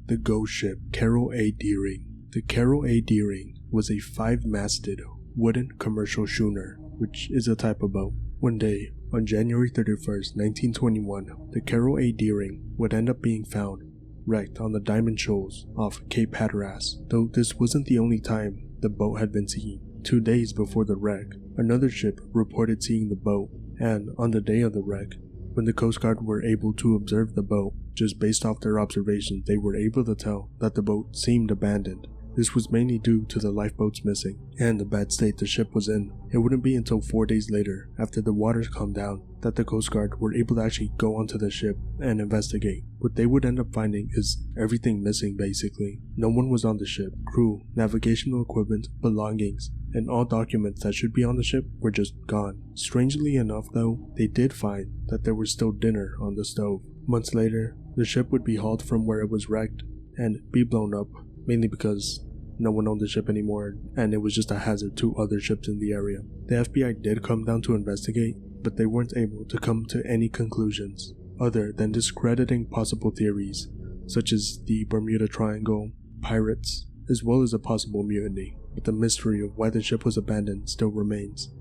The ghost ship Carol A. Deering. The Carol A. Deering was a 5-masted wooden commercial schooner, which is a type of boat. One day, on January 31st, 1921, the Carol A. Deering would end up being found wrecked on the Diamond Shoals off Cape Hatteras, though this wasn't the only time the boat had been seen. 2 days before the wreck, another ship reported seeing the boat, and on the day of the wreck, when the Coast Guard were able to observe the boat, just based off their observations, they were able to tell that the boat seemed abandoned. This was mainly due to the lifeboats missing and the bad state the ship was in. It wouldn't be until 4 days later, after the waters calmed down, that the Coast Guard were able to actually go onto the ship and investigate. What they would end up finding is everything missing basically. No one was on the ship. Crew, navigational equipment, belongings, and all documents that should be on the ship were just gone. Strangely enough though, they did find that there was still dinner on the stove. Months later, the ship would be hauled from where it was wrecked and be blown up, mainly because no one owned the ship anymore and it was just a hazard to other ships in the area. The FBI did come down to investigate, but they weren't able to come to any conclusions other than discrediting possible theories such as the Bermuda Triangle, pirates, as well as a possible mutiny. But the mystery of why the ship was abandoned still remains.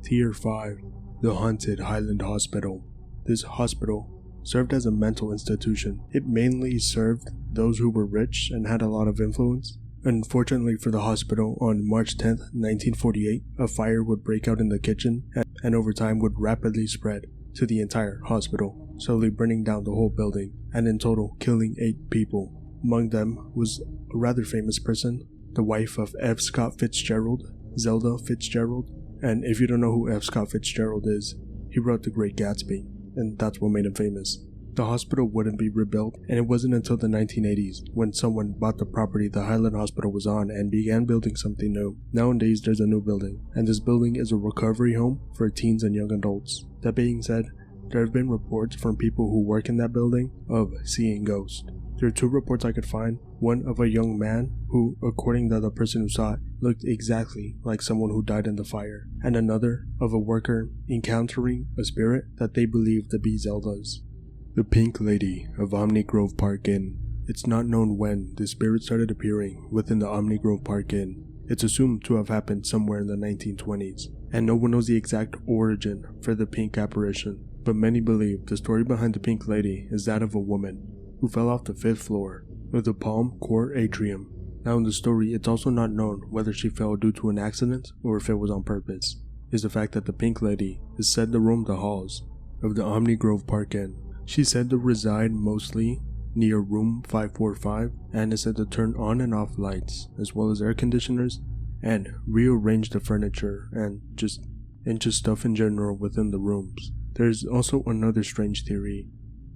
Tier 5. The Haunted Highland Hospital. This hospital served as a mental institution. It mainly served those who were rich and had a lot of influence. Unfortunately for the hospital, on March 10, 1948, a fire would break out in the kitchen and over time would rapidly spread to the entire hospital, slowly burning down the whole building and in total killing 8 people. Among them was a rather famous person, the wife of F. Scott Fitzgerald, Zelda Fitzgerald. And if you don't know who F. Scott Fitzgerald is, he wrote The Great Gatsby, and that's what made him famous. The hospital wouldn't be rebuilt, and it wasn't until the 1980s when someone bought the property the Highland Hospital was on and began building something new. Nowadays there's a new building, and this building is a recovery home for teens and young adults. That being said, there have been reports from people who work in that building of seeing ghosts. There are 2 reports I could find, one of a young man who, according to the person who saw it, looked exactly like someone who died in the fire, and another of a worker encountering a spirit that they believe to be Zelda's. The Pink Lady of Omni Grove Park Inn. It's not known when the spirit started appearing within the Omni Grove Park Inn. It's assumed to have happened somewhere in the 1920s, and no one knows the exact origin for the pink apparition, but many believe the story behind the Pink Lady is that of a woman who fell off the 5th floor of the Palm Court Atrium. Now in the story, it's also not known whether she fell due to an accident or if it was on purpose. Is the fact that the Pink Lady is said to roam the halls of the Omni Grove Park Inn. She said to reside mostly near room 545 and is said to turn on and off lights as well as air conditioners and rearrange the furniture and just stuff in general within the rooms. There's also another strange theory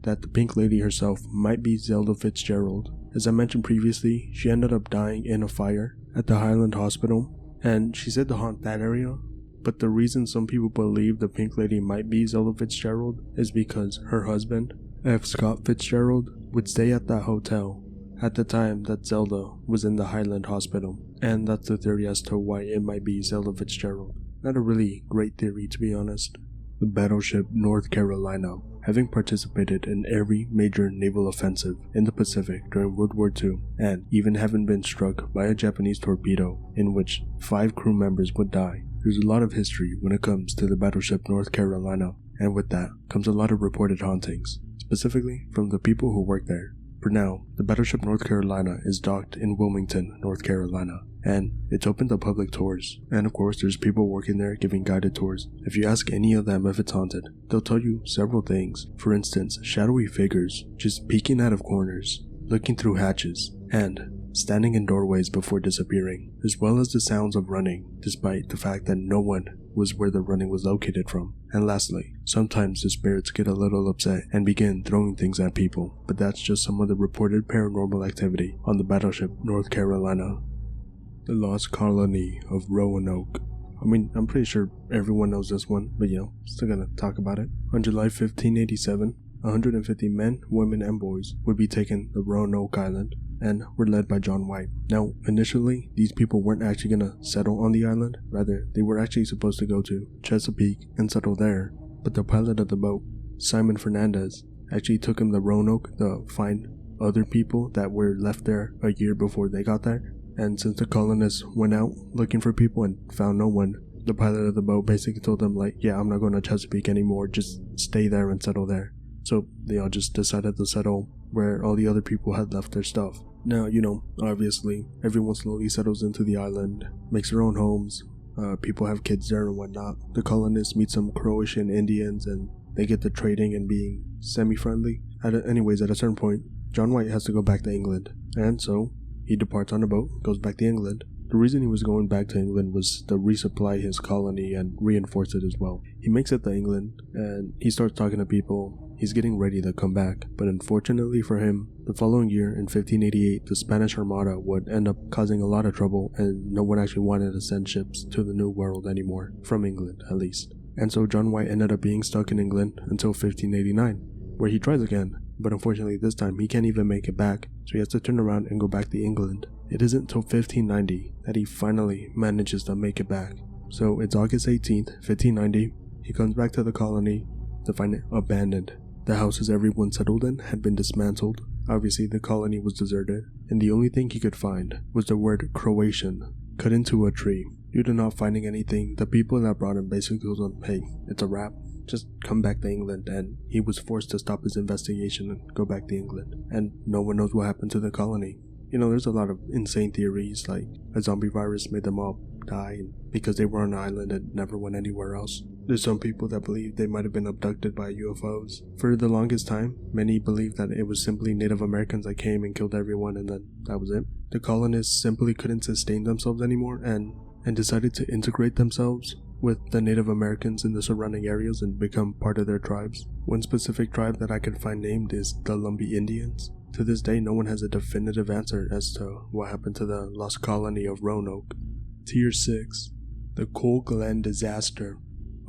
that the Pink Lady herself might be Zelda Fitzgerald. As I mentioned previously, she ended up dying in a fire at the Highland Hospital, and she said to haunt that area. But the reason some people believe the Pink Lady might be Zelda Fitzgerald is because her husband, F. Scott Fitzgerald, would stay at that hotel at the time that Zelda was in the Highland Hospital, and that's the theory as to why it might be Zelda Fitzgerald. Not a really great theory, to be honest. The Battleship North Carolina, having participated in every major naval offensive in the Pacific during World War II, and even having been struck by a Japanese torpedo in which 5 crew members would die. There's a lot of history when it comes to the Battleship North Carolina, and with that comes a lot of reported hauntings, specifically from the people who work there. For now, the Battleship North Carolina is docked in Wilmington, North Carolina, and it's open to public tours. And of course, there's people working there giving guided tours. If you ask any of them if it's haunted, they'll tell you several things. For instance, shadowy figures just peeking out of corners, looking through hatches, and standing in doorways before disappearing, as well as the sounds of running, despite the fact that no one was where the running was located from. And lastly, sometimes the spirits get a little upset and begin throwing things at people, but that's just some of the reported paranormal activity on the Battleship North Carolina. The Lost Colony of Roanoke. I mean, I'm pretty sure everyone knows this one, but still gonna talk about it. On July 1587, 150 men, women, and boys would be taken to Roanoke Island and were led by John White. Now, initially, these people weren't actually gonna settle on the island. Rather, they were actually supposed to go to Chesapeake and settle there. But the pilot of the boat, Simon Fernandez, actually took him to Roanoke to find other people that were left there a year before they got there. And since the colonists went out looking for people and found no one, the pilot of the boat basically told them I'm not going to Chesapeake anymore, just stay there and settle there. So they all just decided to settle where all the other people had left their stuff. Now, obviously, everyone slowly settles into the island, makes their own homes, people have kids there and whatnot. The colonists meet some Croatian Indians and they get to trading and being semi-friendly. Anyways, at a certain point, John White has to go back to England, and so he departs on a boat, goes back to England. The reason he was going back to England was to resupply his colony and reinforce it as well. He makes it to England, and he starts talking to people. He's getting ready to come back, but unfortunately for him, the following year in 1588, the Spanish Armada would end up causing a lot of trouble, and no one actually wanted to send ships to the New World anymore, from England at least. And so John White ended up being stuck in England until 1589, where he tries again. But unfortunately this time he can't even make it back, so he has to turn around and go back to England. It isn't until 1590 that he finally manages to make it back. So it's August 18th, 1590, he comes back to the colony to find it abandoned. The houses everyone settled in had been dismantled. Obviously the colony was deserted, and the only thing he could find was the word Croatian cut into a tree. Due to not finding anything, the people that brought him basically told him, hey, it's a wrap. Just come back to England, and he was forced to stop his investigation and go back to England. And no one knows what happened to the colony. There's a lot of insane theories, like a zombie virus made them all die because they were on an island and never went anywhere else. There's some people that believe they might have been abducted by UFOs. For the longest time, many believed that it was simply Native Americans that came and killed everyone, and then that was it. The colonists simply couldn't sustain themselves anymore and decided to integrate themselves with the Native Americans in the surrounding areas and become part of their tribes. One specific tribe that I could find named is the Lumbee Indians. To this day, no one has a definitive answer as to what happened to the lost colony of Roanoke. Tier 6. The Coal Glen Disaster.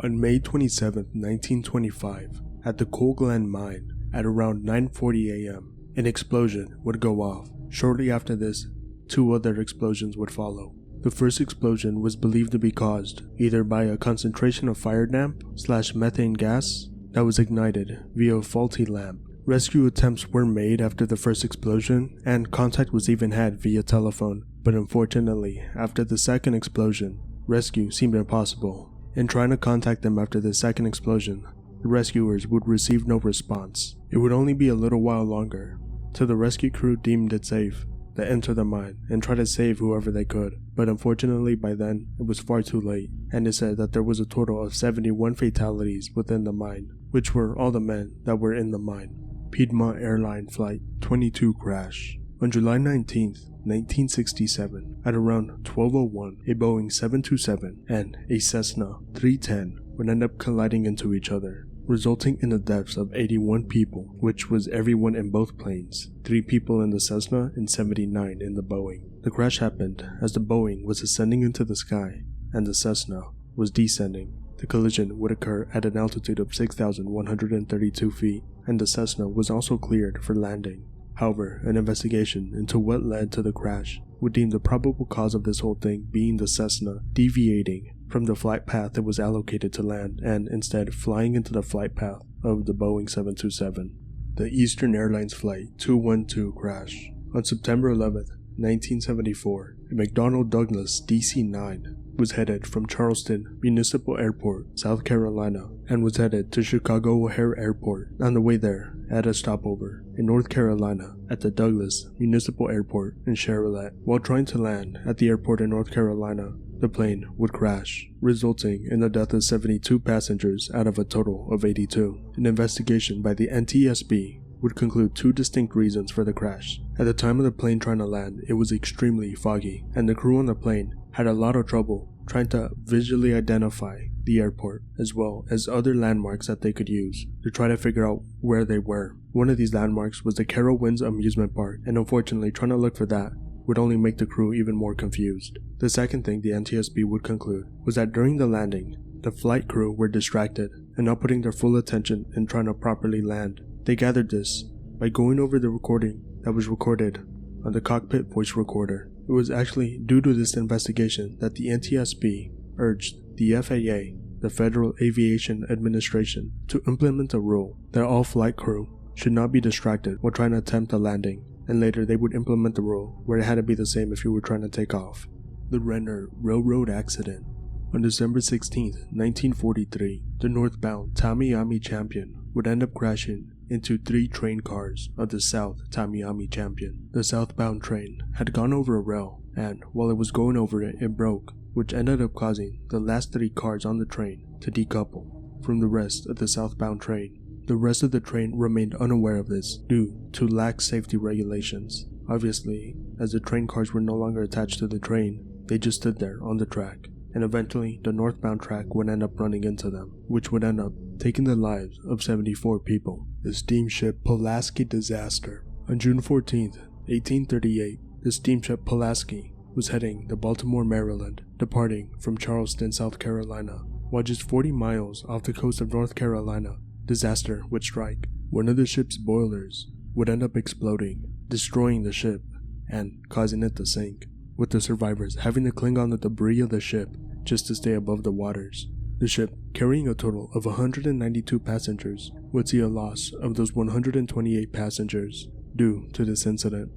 On May 27, 1925, at the Coal Glen mine, at around 9:40 a.m., an explosion would go off. Shortly after this, 2 other explosions would follow. The first explosion was believed to be caused either by a concentration of fire damp / methane gas that was ignited via a faulty lamp. Rescue attempts were made after the first explosion, and contact was even had via telephone, but unfortunately, after the second explosion, rescue seemed impossible. In trying to contact them after the second explosion, the rescuers would receive no response. It would only be a little while longer till the rescue crew deemed it safe that enter the mine and try to save whoever they could, but unfortunately by then it was far too late, and it said that there was a total of 71 fatalities within the mine, which were all the men that were in the mine. Piedmont Airline Flight 22 crash. On July 19th, 1967, at around 12:01, a Boeing 727 and a Cessna 310 would end up colliding into each other, resulting in the deaths of 81 people, which was everyone in both planes, 3 people in the Cessna and 79 in the Boeing. The crash happened as the Boeing was ascending into the sky and the Cessna was descending. The collision would occur at an altitude of 6,132 feet, and the Cessna was also cleared for landing. However, an investigation into what led to the crash would deem the probable cause of this whole thing being the Cessna deviating from the flight path it was allocated to land and instead flying into the flight path of the Boeing 727. The Eastern Airlines Flight 212 crash. On September 11th, 1974, a McDonnell Douglas DC-9 was headed from Charleston Municipal Airport, South Carolina, and was headed to Chicago O'Hare Airport. On the way there, at a stopover in North Carolina at the Douglas Municipal Airport in Charlotte. While trying to land at the airport in North Carolina, the plane would crash, resulting in the death of 72 passengers out of a total of 82. An investigation by the NTSB would conclude 2 distinct reasons for the crash. At the time of the plane trying to land, it was extremely foggy, and the crew on the plane had a lot of trouble trying to visually identify the airport, as well as other landmarks that they could use to try to figure out where they were. One of these landmarks was the Carowinds amusement park, and unfortunately trying to look for that would only make the crew even more confused. The second thing the NTSB would conclude was that during the landing, the flight crew were distracted and not putting their full attention in trying to properly land. They gathered this by going over the recording that was recorded on the cockpit voice recorder. It was actually due to this investigation that the NTSB urged the FAA, the Federal Aviation Administration, to implement a rule that all flight crew should not be distracted while trying to attempt a landing, and later they would implement the rule where it had to be the same if you were trying to take off. The Rennert Railroad Accident. On December 16, 1943, the northbound Tamiami Champion would end up crashing into 3 train cars of the South Tamiami Champion. The southbound train had gone over a rail, and while it was going over it, it broke, which ended up causing the last 3 cars on the train to decouple from the rest of the southbound train. The rest of the train remained unaware of this due to lax safety regulations. Obviously, as the train cars were no longer attached to the train, they just stood there on the track, and eventually the northbound track would end up running into them, which would end up taking the lives of 74 people. The steamship Pulaski disaster. On June 14, 1838, the steamship Pulaski was heading to Baltimore, Maryland, departing from Charleston, South Carolina. While just 40 miles off the coast of North Carolina, disaster would strike. One of the ship's boilers would end up exploding, destroying the ship and causing it to sink, with the survivors having to cling on the debris of the ship just to stay above the waters. The ship, carrying a total of 192 passengers, would see a loss of those 128 passengers due to this incident.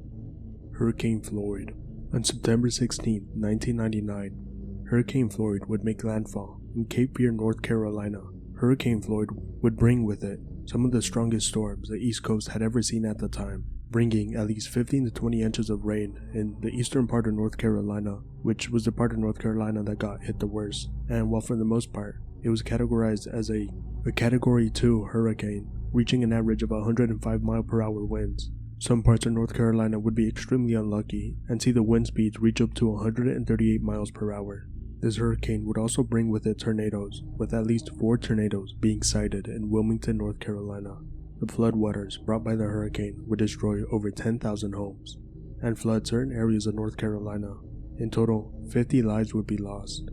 Hurricane Floyd. On September 16, 1999, Hurricane Floyd would make landfall in Cape Fear, North Carolina. Hurricane Floyd would bring with it some of the strongest storms the East Coast had ever seen at the time, bringing at least 15 to 20 inches of rain in the eastern part of North Carolina, which was the part of North Carolina that got hit the worst. And while for the most part, it was categorized as a Category 2 hurricane, reaching an average of 105 mile-per-hour winds, some parts of North Carolina would be extremely unlucky and see the wind speeds reach up to 138 miles per hour. This hurricane would also bring with it tornadoes, with at least 4 tornadoes being sighted in Wilmington, North Carolina. The floodwaters brought by the hurricane would destroy over 10,000 homes and flood certain areas of North Carolina. In total, 50 lives would be lost,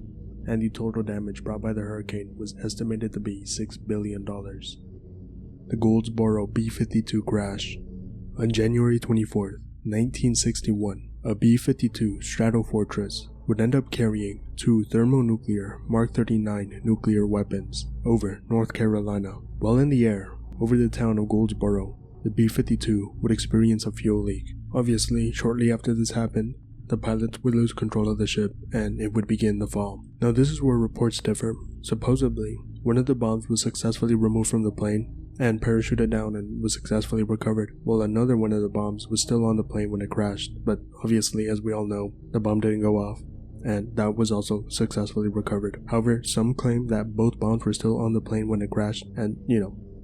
and the total damage brought by the hurricane was estimated to be $6 billion. The Goldsboro B-52 crash. On January 24, 1961, a B-52 Stratofortress would end up carrying 2 thermonuclear Mark 39 nuclear weapons over North Carolina. While in the air over the town of Goldsboro, the B-52 would experience a fuel leak. Obviously, shortly after this happened, the pilots would lose control of the ship and it would begin to fall. Now this is where reports differ. Supposedly, one of the bombs was successfully removed from the plane, and parachuted down and was successfully recovered, while another one of the bombs was still on the plane when it crashed, but obviously, as we all know, the bomb didn't go off, and that was also successfully recovered. However, some claim that both bombs were still on the plane when it crashed, and,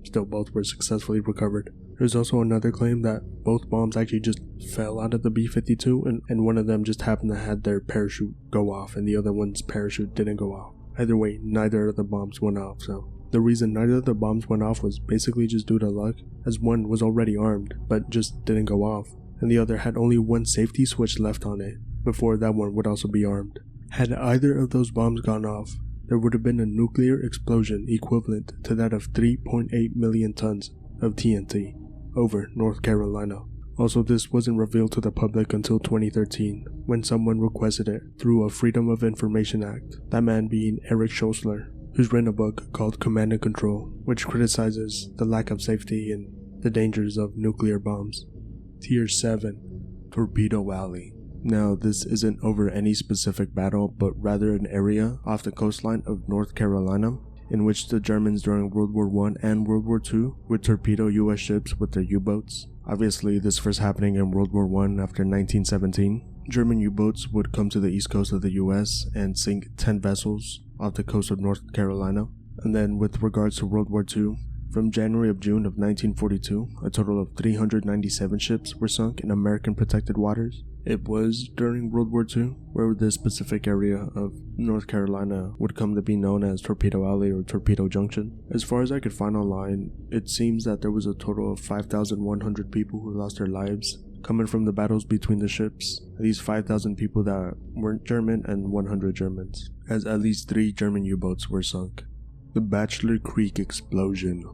still both were successfully recovered. There's also another claim that both bombs actually just fell out of the B-52, and one of them just happened to have their parachute go off, and the other one's parachute didn't go off. Either way, neither of the bombs went off, so the reason neither of the bombs went off was basically just due to luck, as one was already armed, but just didn't go off, and the other had only one safety switch left on it, before that one would also be armed. Had either of those bombs gone off, there would have been a nuclear explosion equivalent to that of 3.8 million tons of TNT over North Carolina. Also, this wasn't revealed to the public until 2013, when someone requested it through a Freedom of Information Act, that man being Eric Schossler, who's written a book called Command and Control, which criticizes the lack of safety and the dangers of nuclear bombs. Tier 7. Torpedo Alley. Now, this isn't over any specific battle, but rather an area off the coastline of North Carolina, in which the Germans during World War I and World War II would torpedo US ships with their U-boats. Obviously, this first happening in World War I after 1917. German U-boats would come to the east coast of the US and sink 10 vessels off the coast of North Carolina. And then with regards to World War II, from January of June of 1942, a total of 397 ships were sunk in American protected waters. It was during World War II where this specific area of North Carolina would come to be known as Torpedo Alley or Torpedo Junction. As far as I could find online, it seems that there was a total of 5,100 people who lost their lives coming from the battles between the ships. These 5,000 people that weren't German and 100 Germans, as at least 3 German U-boats were sunk. The Bachelor Creek Explosion.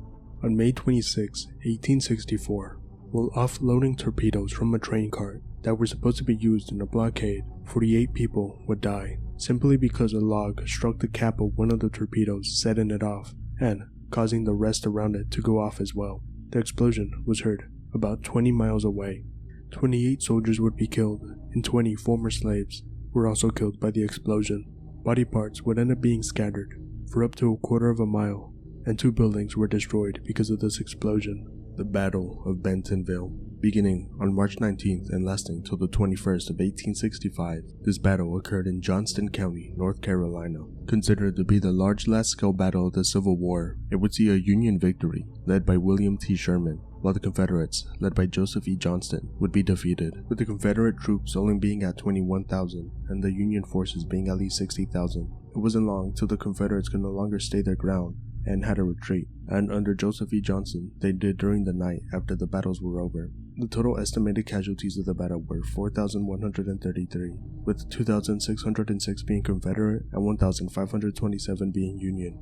On May 26, 1864, while offloading torpedoes from a train cart that were supposed to be used in a blockade, 48 people would die, simply because a log struck the cap of one of the torpedoes, setting it off, and causing the rest around it to go off as well. The explosion was heard about 20 miles away. 28 soldiers would be killed, and 20 former slaves were also killed by the explosion. Body parts would end up being scattered for up to a quarter of a mile, and 2 buildings were destroyed because of this explosion. The Battle of Bentonville. Beginning on March 19th and lasting till the 21st of 1865, this battle occurred in Johnston County, North Carolina. Considered to be the large-scale battle of the Civil War, it would see a Union victory led by William T. Sherman, while the Confederates, led by Joseph E. Johnston, would be defeated, with the Confederate troops only being at 21,000 and the Union forces being at least 60,000. It wasn't long till the Confederates could no longer stay their ground and had to retreat, and under Joseph E. Johnston, they did during the night after the battles were over. The total estimated casualties of the battle were 4,133, with 2,606 being Confederate and 1,527 being Union.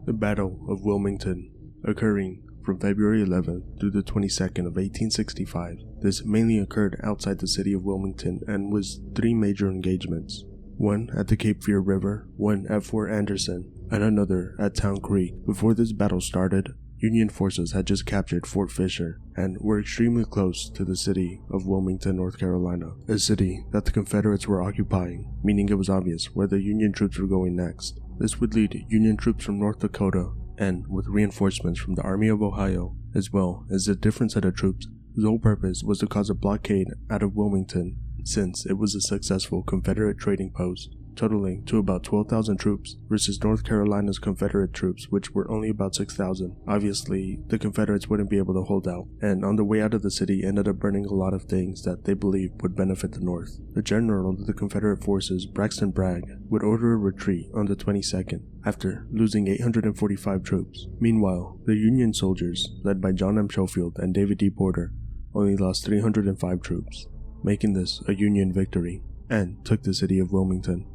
The Battle of Wilmington, occurring from February 11th through the 22nd of 1865. This mainly occurred outside the city of Wilmington and was 3 major engagements. One at the Cape Fear River, one at Fort Anderson, and another at Town Creek. Before this battle started, Union forces had just captured Fort Fisher and were extremely close to the city of Wilmington, North Carolina, a city that the Confederates were occupying, meaning it was obvious where the Union troops were going next. This would lead Union troops from North Dakota and with reinforcements from the Army of Ohio, as well as a different set of troops whose whole purpose was to cause a blockade out of Wilmington, since it was a successful Confederate trading post, totaling to about 12,000 troops versus North Carolina's Confederate troops, which were only about 6,000. Obviously, the Confederates wouldn't be able to hold out, and on the way out of the city ended up burning a lot of things that they believed would benefit the North. The general of the Confederate forces, Braxton Bragg, would order a retreat on the 22nd, after losing 845 troops. Meanwhile, the Union soldiers, led by John M. Schofield and David D. Porter, only lost 305 troops, making this a Union victory, and took the city of Wilmington.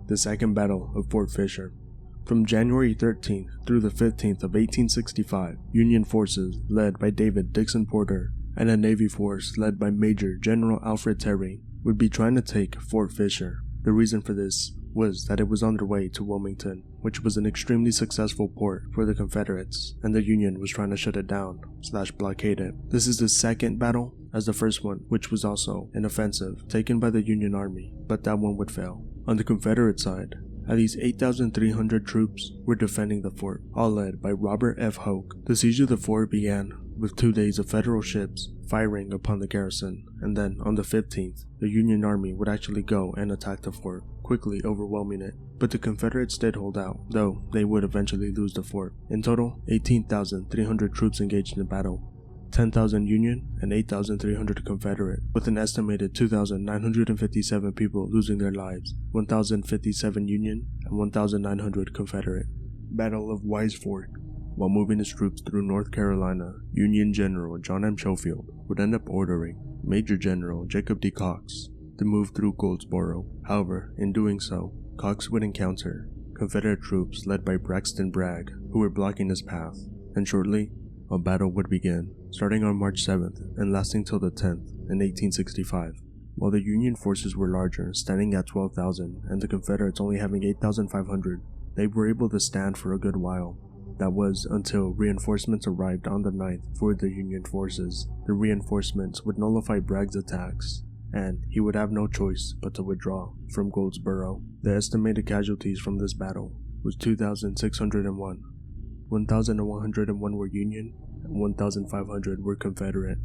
The Second Battle of Fort Fisher. From January 13th through the 15th of 1865, Union forces led by David Dixon Porter and a Navy force led by Major General Alfred Terry would be trying to take Fort Fisher. The reason for this was that it was on their way to Wilmington, which was an extremely successful port for the Confederates, and the Union was trying to shut it down / blockade it. This is the second battle, as the first one, which was also an offensive taken by the Union Army, but that one would fail. On the Confederate side, At least 8,300 troops were defending the fort, all led by Robert F. Hoke. The siege of the fort began with 2 days of federal ships firing upon the garrison, and then on the 15th, the Union Army would actually go and attack the fort, quickly overwhelming it. But the Confederates did hold out, though they would eventually lose the fort. In total, 18,300 troops engaged in the battle, 10,000 Union and 8,300 Confederate, with an estimated 2,957 people losing their lives, 1,057 Union and 1,900 Confederate. Battle of Wise Fork. While moving his troops through North Carolina, Union General John M. Schofield would end up ordering Major General Jacob D. Cox to move through Goldsboro. However, in doing so, Cox would encounter Confederate troops led by Braxton Bragg, who were blocking his path, and shortly, a battle would begin, starting on March 7th and lasting till the 10th in 1865. While the Union forces were larger, standing at 12,000, and the Confederates only having 8,500, they were able to stand for a good while. That was until reinforcements arrived on the 9th for the Union forces. The reinforcements would nullify Bragg's attacks, and he would have no choice but to withdraw from Goldsboro. The estimated casualties from this battle was 2,601. 1,101 were Union, and 1,500 were Confederate.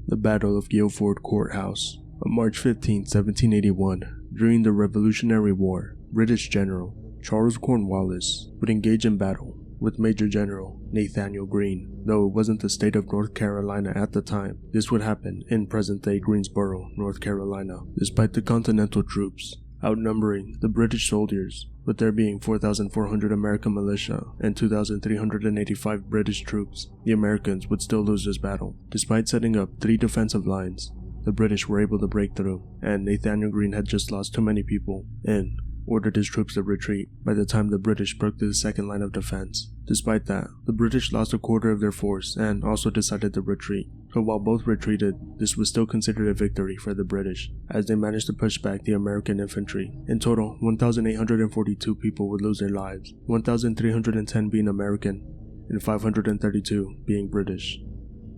The Battle of Guilford Courthouse. On March 15, 1781, during the Revolutionary War, British General Charles Cornwallis would engage in battle with Major General Nathaniel Greene. Though it wasn't the state of North Carolina at the time, this would happen in present-day Greensboro, North Carolina. Despite the Continental troops outnumbering the British soldiers, with there being 4,400 American militia and 2,385 British troops, the Americans would still lose this battle. Despite setting up 3 defensive lines, the British were able to break through, and Nathaniel Greene had just lost too many people and ordered his troops to retreat by the time the British broke through the second line of defense. Despite that, the British lost a quarter of their force and also decided to retreat. So while both retreated, this was still considered a victory for the British, as they managed to push back the American infantry. In total, 1,842 people would lose their lives, 1,310 being American, and 532 being British.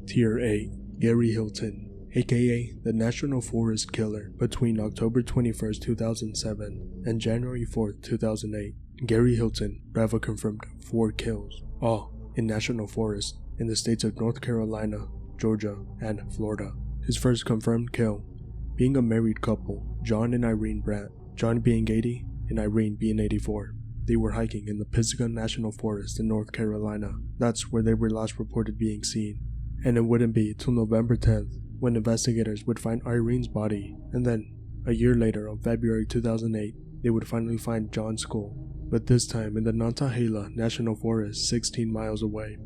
Tier 8. Gary Hilton, aka the National Forest Killer. Between October 21, 2007 and January 4, 2008, Gary Hilton would have confirmed 4 kills, all in national forests in the states of North Carolina, Georgia, and Florida. His first confirmed kill being a married couple, John and Irene Brandt, John being 80 and Irene being 84. They were hiking in the Pisgah National Forest in North Carolina. That's where they were last reported being seen. And it wouldn't be till November 10th when investigators would find Irene's body, and then, a year later on February 2008, they would finally find John's skull, but this time in the Nantahala National Forest 16 miles away.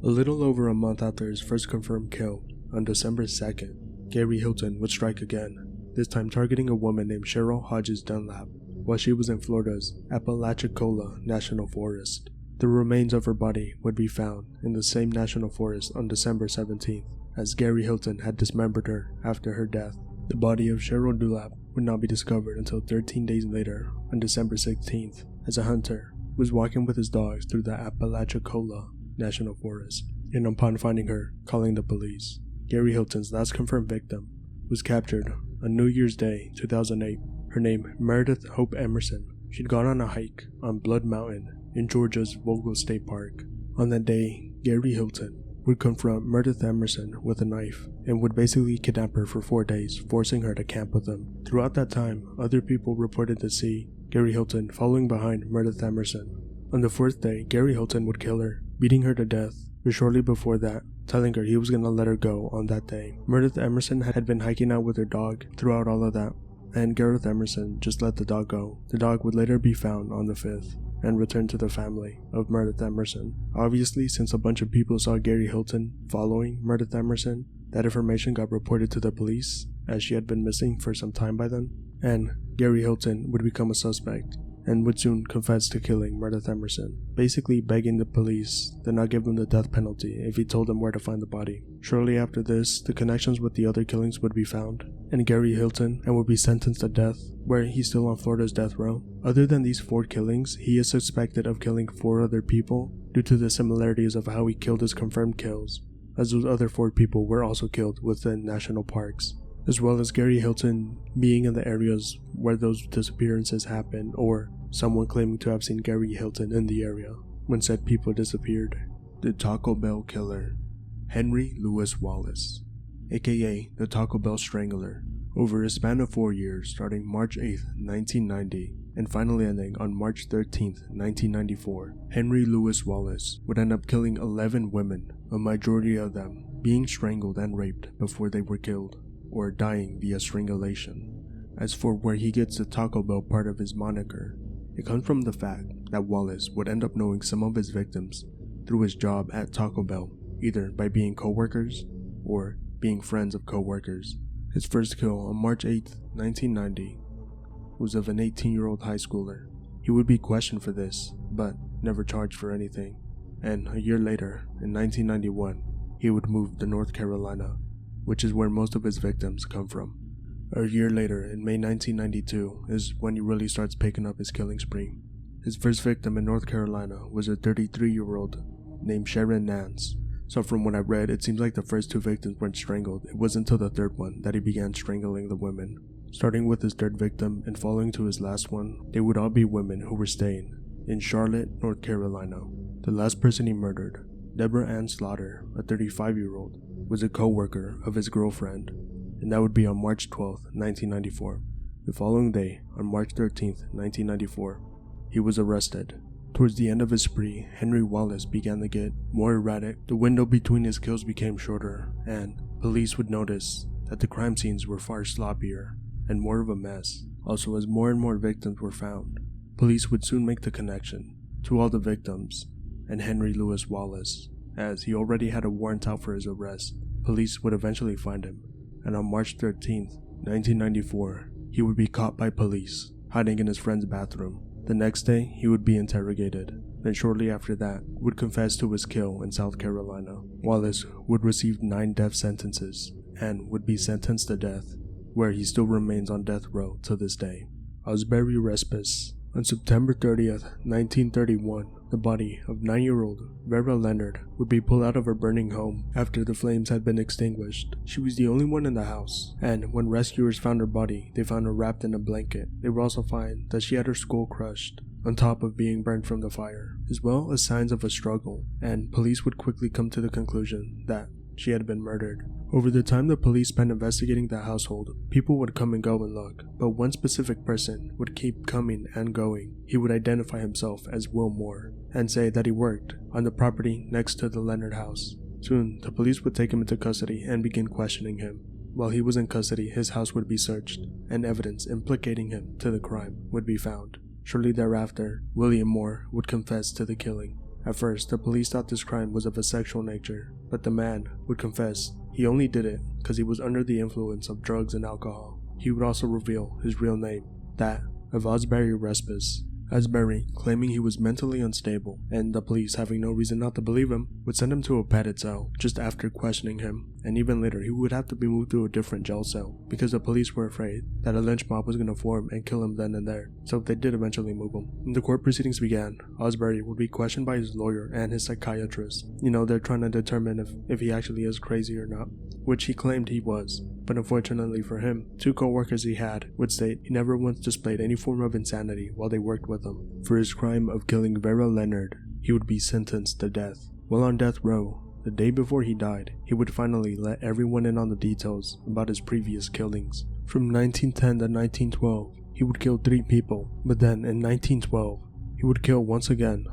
A little over a month after his first confirmed kill, on December 2nd, Gary Hilton would strike again, this time targeting a woman named Cheryl Hodges Dunlap, while she was in Florida's Apalachicola National Forest. The remains of her body would be found in the same national forest on December 17th, as Gary Hilton had dismembered her after her death. The body of Cheryl Dunlap would not be discovered until 13 days later, on December 16th, as a hunter was walking with his dogs through the Apalachicola National Forest, and upon finding her, calling the police. Gary Hilton's last confirmed victim was captured on New Year's Day 2008. Her name Meredith Hope Emerson. She'd gone on a hike on Blood Mountain in Georgia's Vogel State Park. On that day, Gary Hilton would confront Meredith Emerson with a knife and would basically kidnap her for 4 days, forcing her to camp with him. Throughout that time, other people reported to see Gary Hilton following behind Meredith Emerson. On the 4th day, Gary Hilton would kill her, beating her to death, but shortly before that, telling her he was going to let her go on that day. Meredith Emerson had been hiking out with her dog throughout all of that, and Gareth Emerson just let the dog go. The dog would later be found on the 5th and returned to the family of Meredith Emerson. Obviously, since a bunch of people saw Gary Hilton following Meredith Emerson, that information got reported to the police, as she had been missing for some time by then, and Gary Hilton would become a suspect and would soon confess to killing Meredith Emerson, basically begging the police to not give him the death penalty if he told them where to find the body. Shortly after this, the connections with the other killings would be found, and Gary Hilton would be sentenced to death, where he's still on Florida's death row. Other than these 4 killings, he is suspected of killing 4 other people due to the similarities of how he killed his confirmed kills, as those other 4 people were also killed within national parks. as well as Gary Hilton being in the areas where those disappearances happened, or someone claiming to have seen Gary Hilton in the area when said people disappeared. The Taco Bell Killer. Henry Louis Wallace, aka the Taco Bell Strangler, over a span of 4 years starting March 8, 1990, and finally ending on March 13, 1994, Henry Louis Wallace would end up killing 11 women, a majority of them being strangled and raped before they were killed, or dying via strangulation. As for where he gets the Taco Bell part of his moniker, it comes from the fact that Wallace would end up knowing some of his victims through his job at Taco Bell, either by being co-workers or being friends of co-workers. His first kill on March 8, 1990 was of an 18-year-old high schooler. He would be questioned for this, but never charged for anything. And a year later, in 1991, he would move to North Carolina, which is where most of his victims come from. A year later, in May 1992, is when he really starts picking up his killing spree. His first victim in North Carolina was a 33-year-old named Sharon Nance. So from what I read, it seems like the first 2 victims weren't strangled. It wasn't until the third one that he began strangling the women. Starting with his third victim and following to his last one, they would all be women who were staying in Charlotte, North Carolina. The last person he murdered, Deborah Ann Slaughter, a 35-year-old, was a co-worker of his girlfriend, and that would be on March 12, 1994. The following day, on March 13, 1994, he was arrested. Towards the end of his spree, Henry Wallace began to get more erratic. The window between his kills became shorter, and police would notice that the crime scenes were far sloppier and more of a mess. Also, as more and more victims were found, police would soon make the connection to all the victims and Henry Louis Wallace, as he already had a warrant out for his arrest. Police would eventually find him, and on March 13, 1994, he would be caught by police, hiding in his friend's bathroom. The next day, he would be interrogated, then shortly after that, would confess to his kill in South Carolina. Wallace would receive 9 death sentences, and would be sentenced to death, where he still remains on death row to this day. Iceberg Respite. On September 30th, 1931, the body of 9-year-old Vera Rennert would be pulled out of her burning home after the flames had been extinguished. She was the only one in the house, and when rescuers found her body, they found her wrapped in a blanket. They would also find that she had her skull crushed, on top of being burned from the fire, as well as signs of a struggle, and police would quickly come to the conclusion that she had been murdered. Over the time the police spent investigating the household, people would come and go and look, but one specific person would keep coming and going. He would identify himself as Will Moore, and say that he worked on the property next to the Rennert house. Soon, the police would take him into custody and begin questioning him. While he was in custody, his house would be searched, and evidence implicating him to the crime would be found. Shortly thereafter, William Moore would confess to the killing. At first, the police thought this crime was of a sexual nature, but the man would confess he only did it because he was under the influence of drugs and alcohol. He would also reveal his real name, that of Iceberg Respite. Iceberg, claiming he was mentally unstable, and the police, having no reason not to believe him, would send him to a padded cell just after questioning him, and even later he would have to be moved to a different jail cell because the police were afraid that a lynch mob was going to form and kill him then and there, so they did eventually move him. When the court proceedings began, Iceberg would be questioned by his lawyer and his psychiatrist. They're trying to determine if he actually is crazy or not, which he claimed he was. But unfortunately for him, 2 co-workers he had would state he never once displayed any form of insanity while they worked with him. For his crime of killing Vera Rennert, he would be sentenced to death. While on death row, the day before he died, he would finally let everyone in on the details about his previous killings. From 1910 to 1912, he would kill 3 people, but then in 1912, he would kill once again.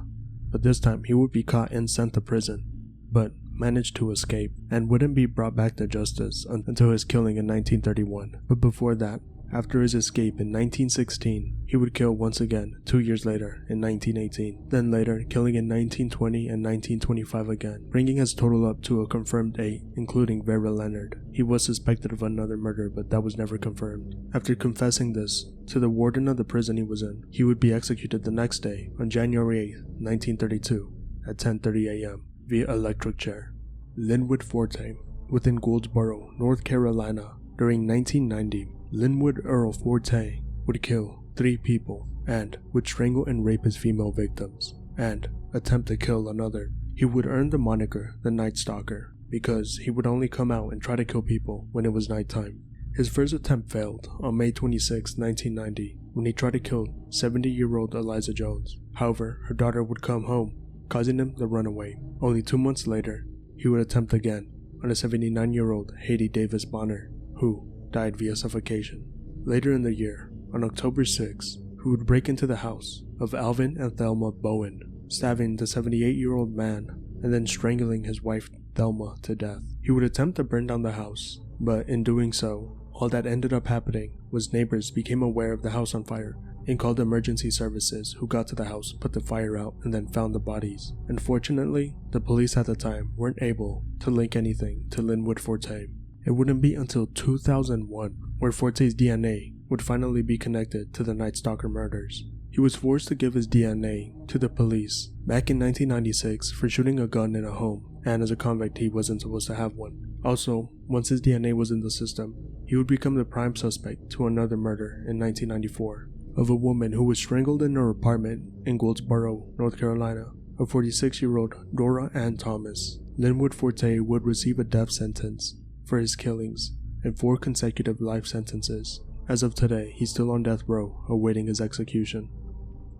But this time he would be caught and sent to prison, but managed to escape and wouldn't be brought back to justice until his killing in 1931. But before that, after his escape in 1916, he would kill once again 2 years later in 1918, then later killing in 1920 and 1925 again, bringing his total up to a confirmed 8, including Vera Rennert. He was suspected of another murder, but that was never confirmed. After confessing this to the warden of the prison he was in, he would be executed the next day on January 8, 1932 at 10:30 a.m. via electric chair. Linwood Forte, within Goldsboro, North Carolina. During 1990, Linwood Earl Forte would kill 3 people and would strangle and rape his female victims and attempt to kill another. He would earn the moniker the Night Stalker because he would only come out and try to kill people when it was nighttime. His first attempt failed on May 26, 1990, when he tried to kill 70-year-old Eliza Jones. However, her daughter would come home, causing him to run away. Only 2 months later, he would attempt again on a 79-year-old Haiti Davis Bonner, who died via suffocation. Later in the year, on October 6, he would break into the house of Alvin and Thelma Bowen, stabbing the 78-year-old man and then strangling his wife Thelma to death. He would attempt to burn down the house, but in doing so, all that ended up happening was neighbors became aware of the house on fire and called emergency services, who got to the house, put the fire out, and then found the bodies. Unfortunately, the police at the time weren't able to link anything to Linwood Forte. It wouldn't be until 2001 where Forte's DNA would finally be connected to the Night Stalker murders. He was forced to give his DNA to the police back in 1996 for shooting a gun in a home, and as a convict he wasn't supposed to have one. Also, once his DNA was in the system, he would become the prime suspect to another murder in 1994 of a woman who was strangled in her apartment in Goldsboro, North Carolina, a 46-year-old Dora Ann Thomas. Linwood Forte would receive a death sentence for his killings and 4 consecutive life sentences. As of today, he's still on death row awaiting his execution.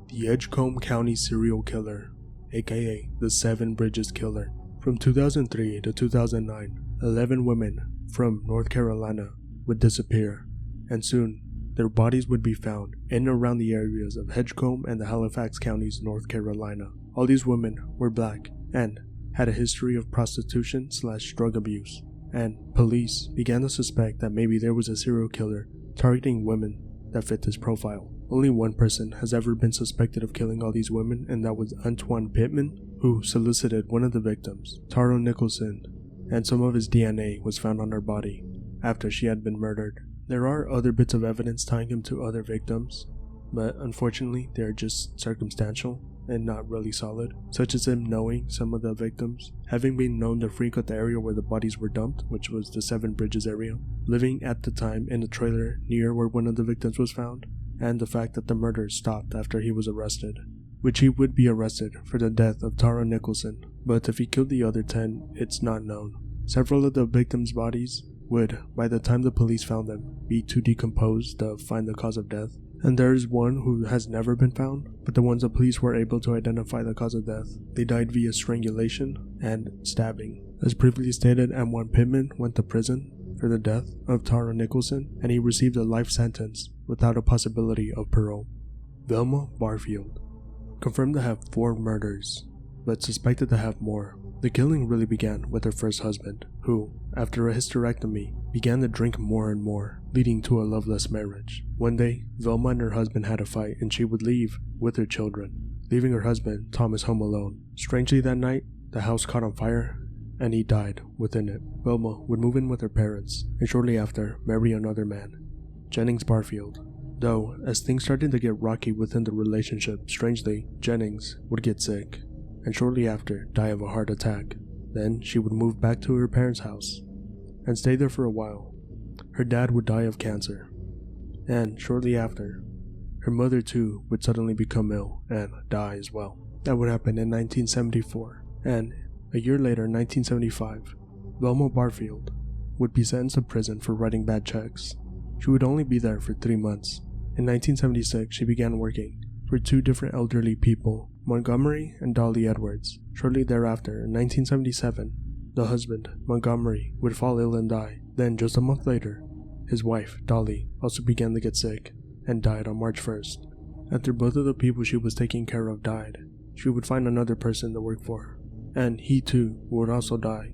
The Edgecombe County Serial Killer, aka the Seven Bridges Killer. From 2003 to 2009, 11 women from North Carolina would disappear, and soon their bodies would be found in and around the areas of Edgecombe and the Halifax counties, North Carolina. All these women were black and had a history of prostitution/drug abuse, and police began to suspect that maybe there was a serial killer targeting women that fit this profile. Only one person has ever been suspected of killing all these women, and that was Antoine Pittman, who solicited one of the victims, Tara Nicholson, and some of his DNA was found on her body after she had been murdered. There are other bits of evidence tying him to other victims, but unfortunately they are just circumstantial and not really solid, such as him knowing some of the victims, having been known to frequent the area where the bodies were dumped, which was the Seven Bridges area, living at the time in a trailer near where one of the victims was found, and the fact that the murder stopped after he was arrested, which he would be arrested for the death of Tara Nicholson, but if he killed the other 10, it's not known. Several of the victims' bodies would, by the time the police found them, be too decomposed to find the cause of death, and there is one who has never been found, but the ones the police were able to identify the cause of death, they died via strangulation and stabbing. As previously stated, M1 Pittman went to prison for the death of Tara Nicholson, and he received a life sentence without a possibility of parole. Velma Barfield, confirmed to have 4 murders, but suspected to have more. The killing really began with her first husband, who, after a hysterectomy, began to drink more and more, leading to a loveless marriage. One day, Velma and her husband had a fight, and she would leave with her children, leaving her husband, Thomas, home alone. Strangely, that night, the house caught on fire, and he died within it. Velma would move in with her parents, and shortly after, marry another man, Jennings Barfield. Though, as things started to get rocky within the relationship, strangely, Jennings would get sick, and shortly after die of a heart attack. Then she would move back to her parents' house and stay there for a while. Her dad would die of cancer, and shortly after, her mother too would suddenly become ill and die as well. That would happen in 1974, and a year later, in 1975, Velma Barfield would be sentenced to prison for writing bad checks. She would only be there for 3 months. In 1976, she began working for 2 different elderly people, Montgomery and Dolly Edwards. Shortly thereafter, in 1977, the husband, Montgomery, would fall ill and die. Then, just a month later, his wife, Dolly, also began to get sick and died on March 1st. After both of the people she was taking care of died, she would find another person to work for, and he too would also die,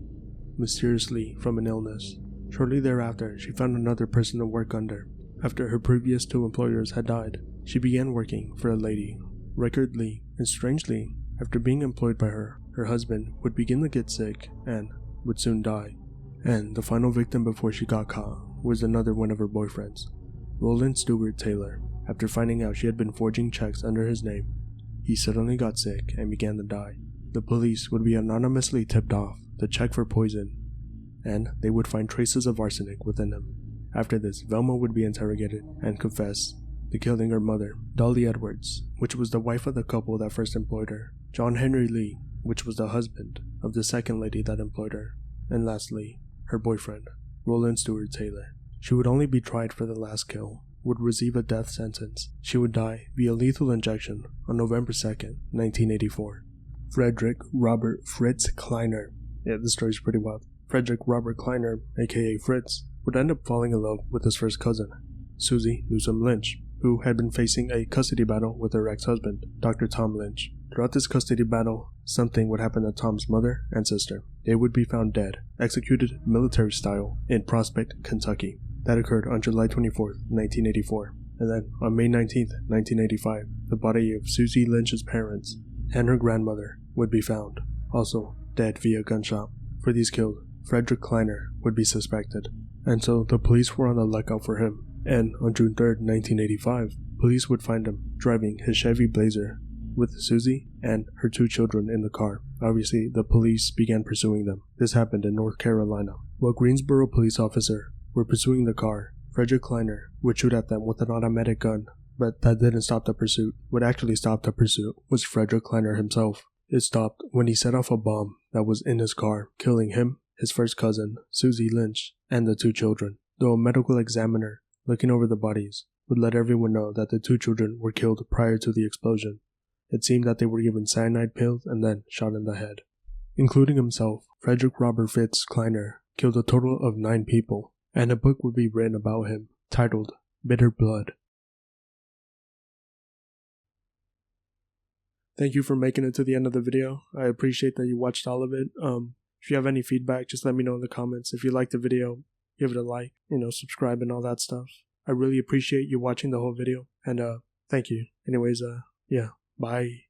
mysteriously from an illness. Shortly thereafter, she found another person to work under. After her previous 2 employers had died, she began working for a lady, Rickard Lee, and strangely, after being employed by her, her husband would begin to get sick and would soon die. And the final victim before she got caught was another one of her boyfriends, Roland Stewart Taylor. After finding out she had been forging checks under his name, he suddenly got sick and began to die. The police would be anonymously tipped off to check for poison, and they would find traces of arsenic within him. After this, Velma would be interrogated and confess to killing her mother, Dolly Edwards, which was the wife of the couple that first employed her, John Henry Lee, which was the husband of the second lady that employed her, and lastly, her boyfriend, Roland Stewart Taylor. She would only be tried for the last kill, would receive a death sentence. She would die via lethal injection on November 2nd, 1984. Frederick Robert Fritz Kleiner. Yeah, this story's pretty wild. Frederick Robert Kleiner, aka Fritz, would end up falling in love with his first cousin, Susie Newsom Lynch, who had been facing a custody battle with her ex-husband, Dr. Tom Lynch. Throughout this custody battle, something would happen to Tom's mother and sister. They would be found dead, executed military style, in Prospect, Kentucky. That occurred on July 24th, 1984. And then, on May 19th, 1985, the body of Susie Lynch's parents and her grandmother would be found, also dead via gunshot. For these killed, Frederick Kleiner would be suspected, and so the police were on the lookout for him. And on June 3rd, 1985, police would find him driving his Chevy Blazer with Susie and her 2 children in the car. Obviously, the police began pursuing them. This happened in North Carolina. While Greensboro police officer were pursuing the car, Frederick Kleiner would shoot at them with an automatic gun, but that didn't stop the pursuit. What actually stopped the pursuit was Frederick Kleiner himself. It stopped when he set off a bomb that was in his car, killing him, his first cousin, Susie Lynch, and the 2 children. Though a medical examiner looking over the bodies would let everyone know that the 2 children were killed prior to the explosion, it seemed that they were given cyanide pills and then shot in the head. Including himself, Frederick Robert Fritz Kleiner killed a total of 9 people, and a book would be written about him, titled Bitter Blood. Thank you for making it to the end of the video. I appreciate that you watched all of it. If you have any feedback, just let me know in the comments. If you liked the video, give it a like, subscribe and all that stuff. I really appreciate you watching the whole video, and thank you. Anyways, yeah, bye.